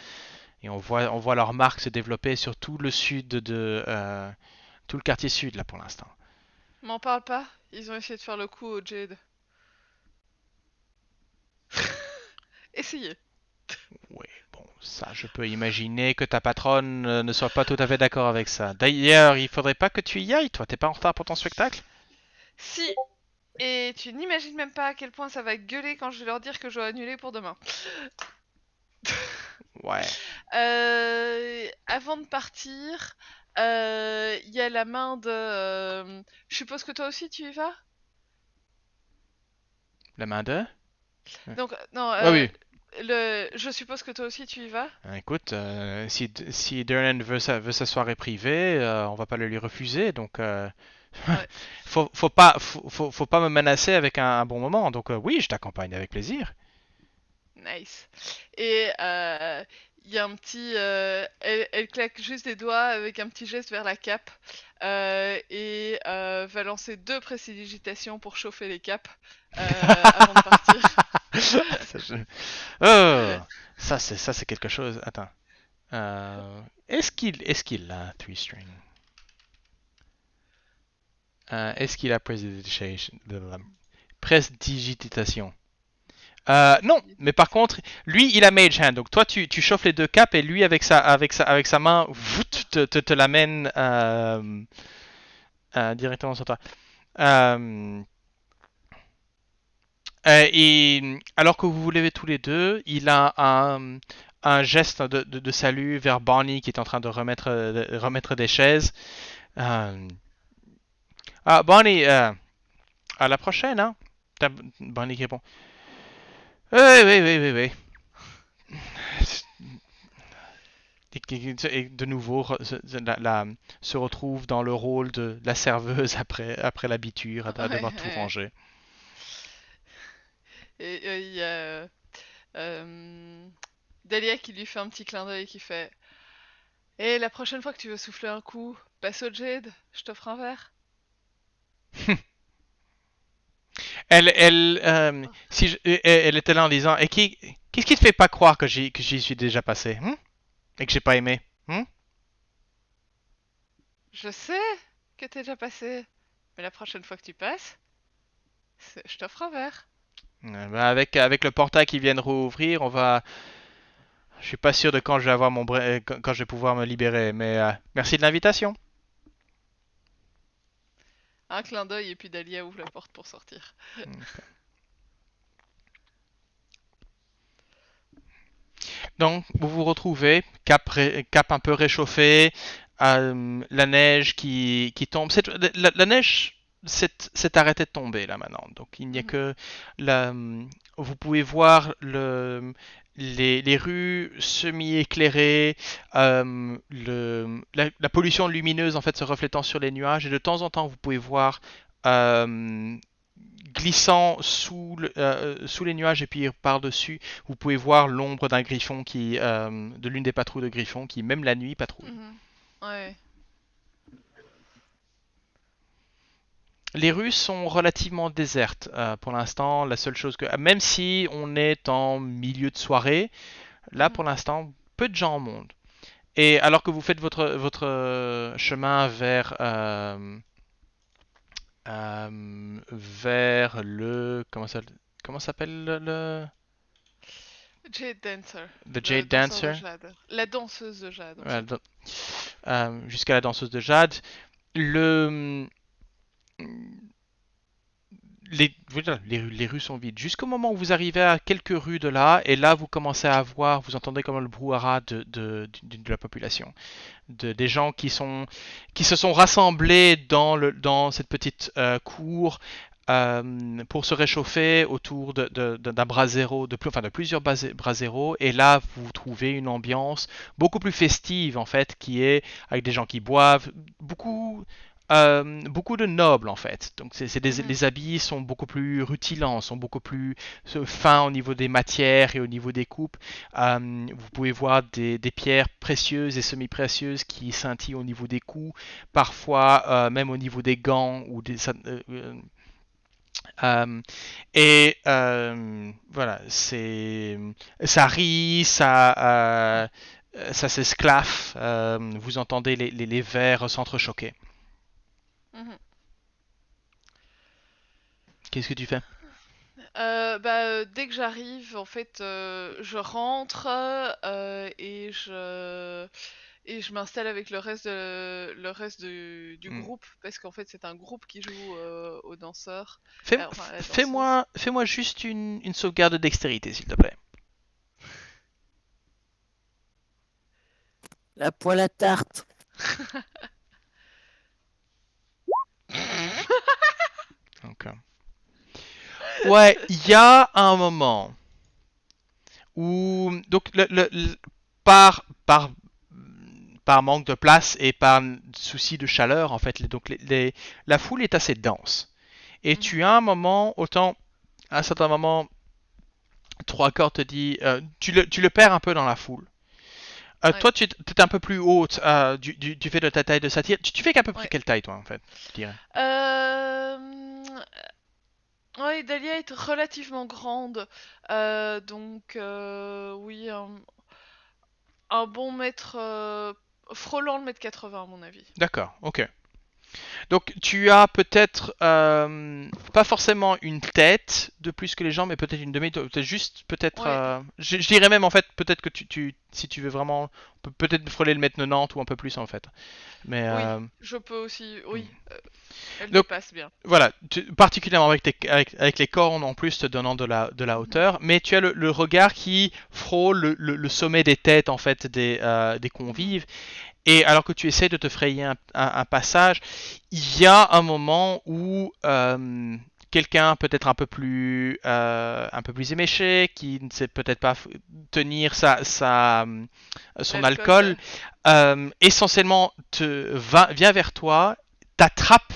Et on voit leurs marques se développer sur tout le sud tout le quartier sud là pour l'instant. M'en parle pas, ils ont essayé de faire le coup au Jade. Essayez. Oui, bon, ça, je peux imaginer que ta patronne ne soit pas tout à fait d'accord avec ça. D'ailleurs, il faudrait pas que tu y ailles, toi. T'es pas en retard pour ton spectacle? Si. Et tu n'imagines même pas à quel point ça va gueuler quand je vais leur dire que je dois annuler pour demain. Ouais. Avant de partir, il y a la main de... je suppose que toi aussi tu y vas. La main de? Donc, non, Ah oui. je suppose que toi aussi tu y vas. Écoute, si Durnan veut sa soirée privée, on va pas le lui refuser, donc Ouais. faut pas me menacer avec un bon moment. Donc oui, je t'accompagne avec plaisir. Nice. Et y a un petit. Elle claque juste des doigts avec un petit geste vers la cape et va lancer 2 précipitations pour chauffer les capes avant de partir. Ça, Oh, ça c'est quelque chose. Attends. Est-ce qu'il a 3 string? Est-ce qu'il a prestidigitation? Non, mais par contre, lui, il a Mage Hand. Donc toi, tu chauffes les 2 capes et lui, avec sa main, te l'amène directement sur toi. Et alors que vous vous levez tous les deux, il a un geste de salut vers Barney qui est en train de remettre des chaises. Barney, à la prochaine, hein? Barney qui répond. Oui, oui, oui, oui, oui. Et de nouveau se retrouve dans le rôle de la serveuse après l'habitude à devoir tout ranger. Et il y a Dahlia qui lui fait un petit clin d'œil et qui fait Et la prochaine fois que tu veux souffler un coup, passe au Jade, je t'offre un verre. Elle était là en disant et qu'est-ce qui te fait pas croire que j'y suis déjà passé, et que j'ai pas aimé, Je sais que t'es déjà passé, mais la prochaine fois que tu passes, je t'offre un verre. Avec le portail qui vient de rouvrir, je suis pas sûr de quand je vais avoir quand je vais pouvoir me libérer, mais merci de l'invitation. Un clin d'œil et puis Dahlia ouvre la porte pour sortir. Donc, vous vous retrouvez, cap un peu réchauffé, la neige qui tombe. La neige s'est arrêtée de tomber là maintenant. Donc, il n'y a que vous pouvez voir les rues semi-éclairées, la pollution lumineuse en fait se reflétant sur les nuages, et de temps en temps, vous pouvez voir glissant sous les nuages et puis par-dessus, vous pouvez voir l'ombre d'un griffon de l'une des patrouilles de griffons qui, même la nuit, patrouille. Ouais. Les rues sont relativement désertes pour l'instant. La seule chose même si on est en milieu de soirée, là pour l'instant, peu de gens au monde. Et alors que vous faites votre chemin vers le comment s'appelle le Jade Dancer. The Jade Dancer. La danseuse de Jade. Jusqu'à la danseuse de Jade. Les rues sont vides. Jusqu'au moment où vous arrivez à quelques rues de là, et là vous commencez à voir, vous entendez comme le brouhaha de la population. Des gens qui se sont rassemblés dans cette petite cour pour se réchauffer autour d'un brasero, de plusieurs braseros. Et là, vous trouvez une ambiance beaucoup plus festive en fait, qui est avec des gens qui boivent, beaucoup de nobles en fait. Donc les habits sont beaucoup plus rutilants, sont beaucoup plus fins au niveau des matières et au niveau des coupes. Vous pouvez voir des pierres précieuses et semi-précieuses qui scintillent au niveau des coups, parfois même au niveau des gants ou voilà, ça rit, ça s'esclaffe. Vous entendez les vers s'entrechoquer. Qu'est-ce que tu fais? Dès que j'arrive, en fait, je rentre et je m'installe avec le reste du groupe, parce qu'en fait c'est un groupe qui joue aux danseurs. Fais-moi juste une sauvegarde de dextérité, s'il te plaît. La poêle à tarte. Okay. Ouais, il y a un moment où, donc, par manque de place et par souci de chaleur, en fait, donc la foule est assez dense. Et tu as un moment, à un certain moment, Trois Corps te dit, tu le perds un peu dans la foule. Ouais. Toi, tu es un peu plus haute du fait de ta taille de satyre. Tu fais qu'à peu près Ouais. quelle taille, toi, en fait, je dirais? Ouais, Dahlia est relativement grande, donc oui, un bon mètre, frôlant le mètre 80 à mon avis. D'accord, ok. Donc tu as peut-être pas forcément une tête de plus que les gens, mais peut-être une demi, peut-être juste peut-être. Ouais. Je dirais même en fait peut-être que si tu veux vraiment, on peut peut-être frôler le mètre 90 ou un peu plus en fait. Mais Oui, je peux aussi. Oui, elle donc dépasse bien. voilà, particulièrement avec les cornes en plus te donnant de la hauteur, mais tu as le regard qui frôle le sommet des têtes en fait des convives. Et alors que tu essaies de te frayer un passage, il y a un moment où quelqu'un peut-être un peu plus éméché, qui ne sait peut-être pas tenir son alcool, L'alcool. essentiellement vient vers toi, t'attrape,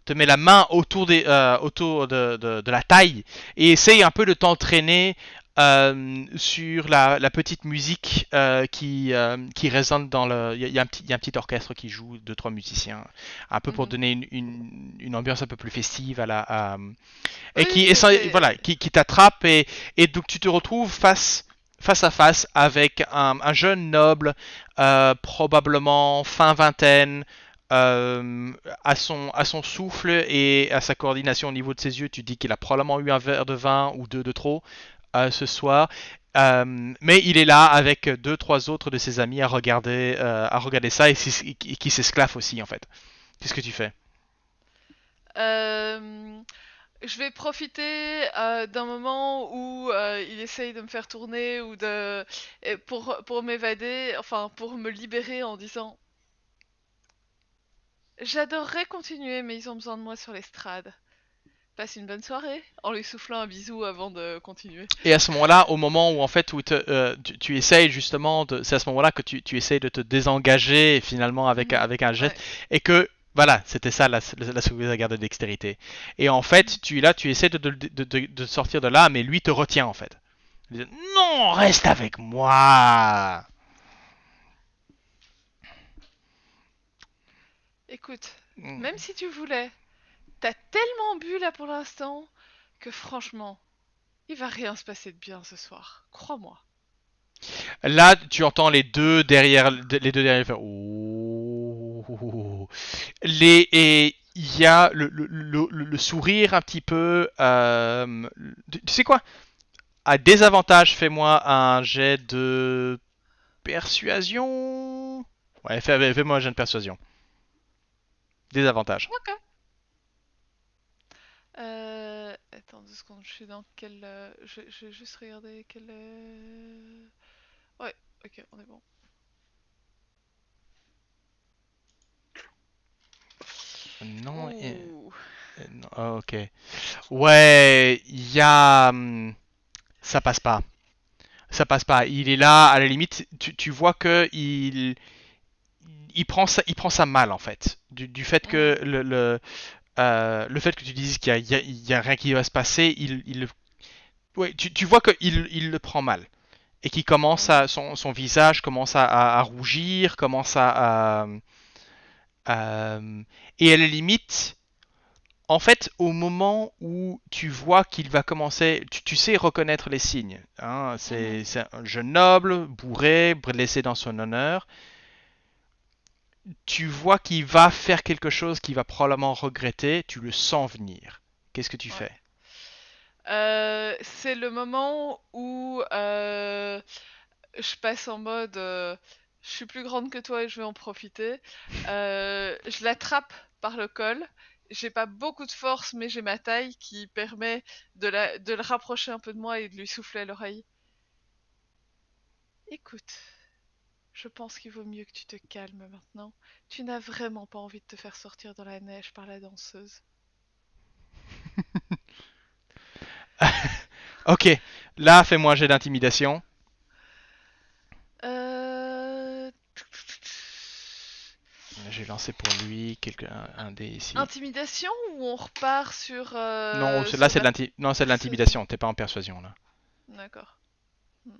te met la main autour de la taille et essaye un peu de t'entraîner sur la petite musique qui résonne dans le. Il y a un petit orchestre qui joue, deux, trois musiciens, un peu pour donner une ambiance un peu plus festive et Oui, voilà, qui t'attrape et donc tu te retrouves face à face avec un jeune noble, probablement fin vingtaine, à son souffle et à sa coordination au niveau de ses yeux, tu dis qu'il a probablement eu un verre de vin ou deux de trop ce soir. Mais il est là avec deux, trois autres de ses amis à regarder ça et qui s'esclaffent aussi en fait. Qu'est-ce que tu fais? euh, je vais profiter d'un moment où il essaye de me faire tourner ou pour m'évader, enfin pour me libérer en disant j'adorerais continuer, mais ils ont besoin de moi sur l'estrade. Passe une bonne soirée, en lui soufflant un bisou avant de continuer. Et à ce moment-là, au moment où en fait tu essayes justement, c'est à ce moment-là que tu essayes de te désengager finalement avec un geste Ouais. et que voilà, c'était ça la sauvegarde de dextérité. Et en fait, tu essaies de sortir de là, mais lui te retient en fait. Il dit, non, reste avec moi. Écoute, même si tu voulais, t'as tellement bu là pour l'instant que franchement, il va rien se passer de bien ce soir. Crois-moi. Là, tu entends les deux derrière faire ouh. Et il y a le sourire un petit peu. Tu sais quoi? À désavantage, fais-moi un jet de persuasion. Ouais, fais-moi un jet de persuasion. Désavantage. Ok. Attends 2 secondes, je suis dans quel. Je vais juste regarder quel. Ouais, ok, on est bon. Non, Ouh. non, ok. Ouais, il y a. Ça passe pas. Ça passe pas. Il est là, à la limite, tu vois que il prend ça mal en fait. Du fait que le fait que tu dises qu'il y a rien qui va se passer, ouais, tu vois qu'il il le prend mal. Et qui commence son visage commence à rougir, et à la limite, en fait, au moment où tu vois qu'il va commencer, tu sais reconnaître les signes. Hein, c'est un jeune noble, bourré, blessé dans son honneur. Tu vois qu'il va faire quelque chose qu'il va probablement regretter. Tu le sens venir. Qu'est-ce que tu Ouais. fais? C'est le moment où je passe en mode je suis plus grande que toi et je vais en profiter. Je l'attrape par le col. J'ai pas beaucoup de force, mais j'ai ma taille qui permet de le rapprocher un peu de moi et de lui souffler à l'oreille. Écoute, je pense qu'il vaut mieux que tu te calmes maintenant. Tu n'as vraiment pas envie de te faire sortir dans la neige par la danseuse. Ok, là, fais-moi un jet d'intimidation. Euh... J'ai lancé pour lui un dé ici. Intimidation ou on repart Non, là sur c'est de l'intimidation. T'es pas en persuasion là. D'accord. Hmm.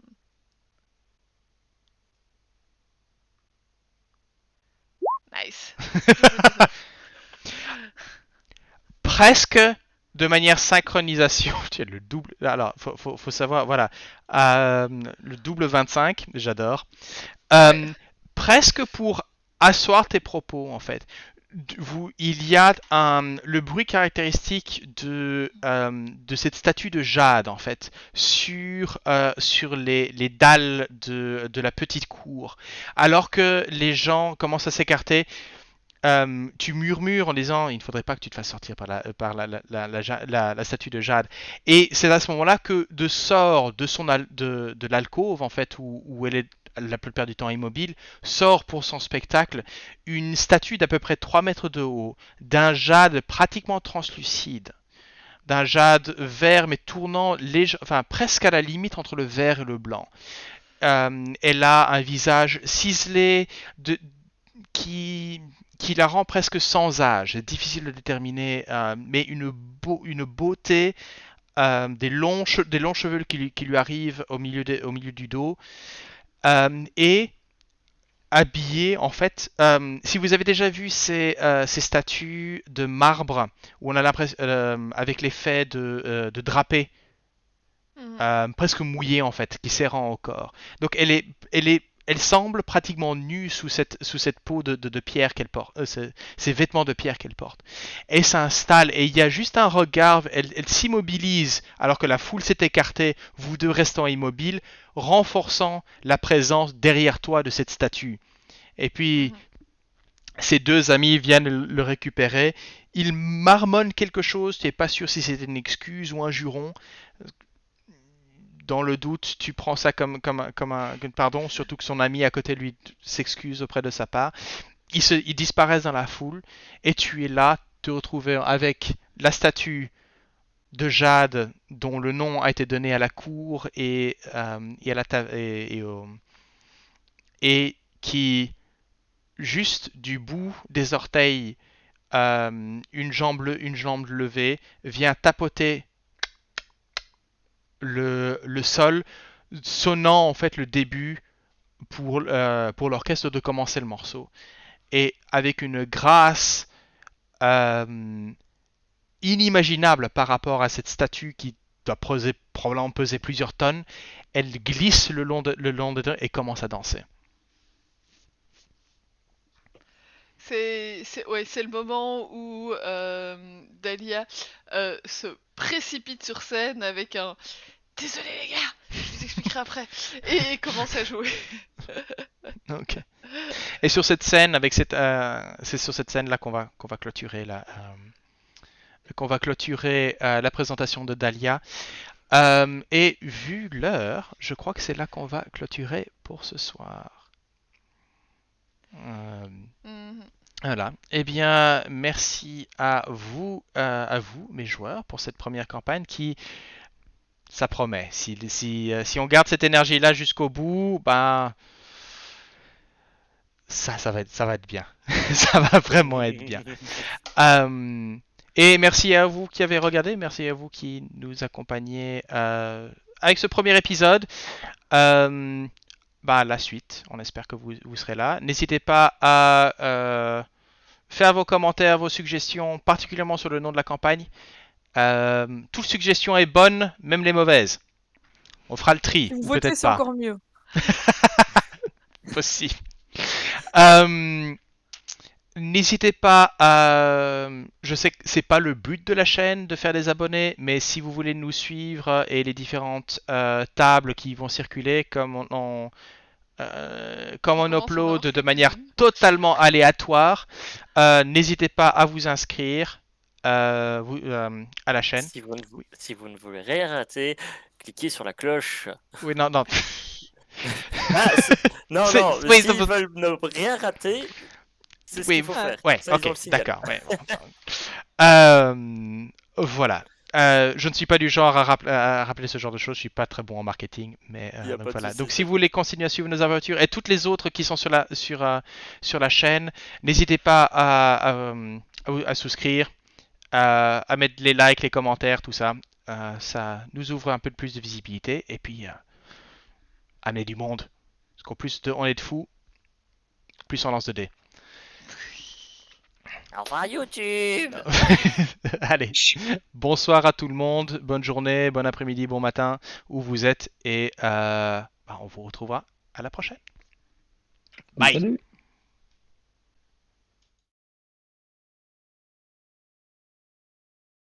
Nice. Double 19. Presque de manière synchronisation. Tiens, le double. Alors, faut savoir, voilà. Le double 25, j'adore. Ouais. Presque pour asseoir tes propos, en fait. Il y a le bruit caractéristique de cette statue de jade, en fait, sur les dalles de la petite cour. Alors que les gens commencent à s'écarter, tu murmures en disant il ne faudrait pas que tu te fasses sortir par la statue de jade. Et c'est à ce moment-là que sort de l'alcôve, en fait, où elle est la plupart du temps immobile, sort pour son spectacle une statue d'à peu près 3 mètres de haut, d'un jade pratiquement translucide. D'un jade vert mais tournant enfin, presque à la limite entre le vert et le blanc. Elle a un visage ciselé qui, qui la rend presque sans âge. C'est difficile de déterminer, mais une beauté, des longs cheveux qui lui arrivent au milieu du dos, et habillée, en fait. Si vous avez déjà vu ces statues de marbre où on a l'impression, avec l'effet de drapé, presque mouillé, en fait, qui serrant au corps. Donc elle semble pratiquement nue sous cette peau de pierre qu'elle porte, ces vêtements de pierre qu'elle porte. Elle s'installe et il y a juste un regard, elle s'immobilise alors que la foule s'est écartée, vous deux restant immobiles, renforçant la présence derrière toi de cette statue. Et puis, ses deux amis viennent le récupérer. Il marmonne quelque chose, tu n'es pas sûr si c'était une excuse ou un juron. Dans le doute, tu prends ça comme un pardon, surtout que son ami à côté lui s'excuse auprès de sa part. Ils disparaissent dans la foule et tu es là, te retrouver avec la statue de jade dont le nom a été donné à la cour et qui, juste du bout des orteils, une jambe levée, vient tapoter le sol, sonnant en fait le début pour l'orchestre de commencer le morceau. Et avec une grâce inimaginable par rapport à cette statue qui doit probablement peser plusieurs tonnes, elle glisse le long de et commence à danser. C'est le moment où Dahlia se précipite sur scène avec un désolé les gars, je vous expliquerai après, et commence à jouer. Ok. Et sur cette scène, c'est sur cette scène là qu'on va clôturer la présentation de Dahlia. Et vu l'heure, je crois que c'est là qu'on va clôturer pour ce soir. Voilà. Eh bien, merci à vous, mes joueurs, pour cette première campagne qui, ça promet. Si on garde cette énergie-là jusqu'au bout, ben, ça va être bien. Ça va vraiment être bien. Et merci à vous qui avez regardé, merci à vous qui nous accompagnez avec ce premier épisode. La suite, on espère que vous serez là. N'hésitez pas à faire vos commentaires, vos suggestions, particulièrement sur le nom de la campagne. Toute suggestion est bonne, même les mauvaises. On fera le tri, Si vous ou votez, peut-être c'est pas. encore mieux. Possible. N'hésitez pas à... Je sais que c'est pas le but de la chaîne de faire des abonnés, mais si vous voulez nous suivre et les différentes tables qui vont circuler, comme on upload de manière totalement aléatoire, n'hésitez pas à vous inscrire à la chaîne. Si vous ne voulez rien rater, cliquez sur la cloche. Oui, non. Non, s'ils veulent ne rien rater, c'est ce qu'il faut faire. Ouais, ça, ok, d'accord. Ouais, voilà. Je ne suis pas du genre à rappeler ce genre de choses. Je suis pas très bon en marketing, mais donc voilà. Donc si vous voulez continuer à suivre nos aventures et toutes les autres qui sont sur la chaîne, n'hésitez pas à souscrire, à mettre les likes, les commentaires, tout ça. Ça nous ouvre un peu plus de visibilité et puis amener du monde. Parce qu'au plus on est de fous, plus on lance de dés. Au revoir YouTube. Allez, bonsoir à tout le monde, bonne journée, bon après-midi, bon matin, où vous êtes, et on vous retrouvera à la prochaine. Bye. Salut.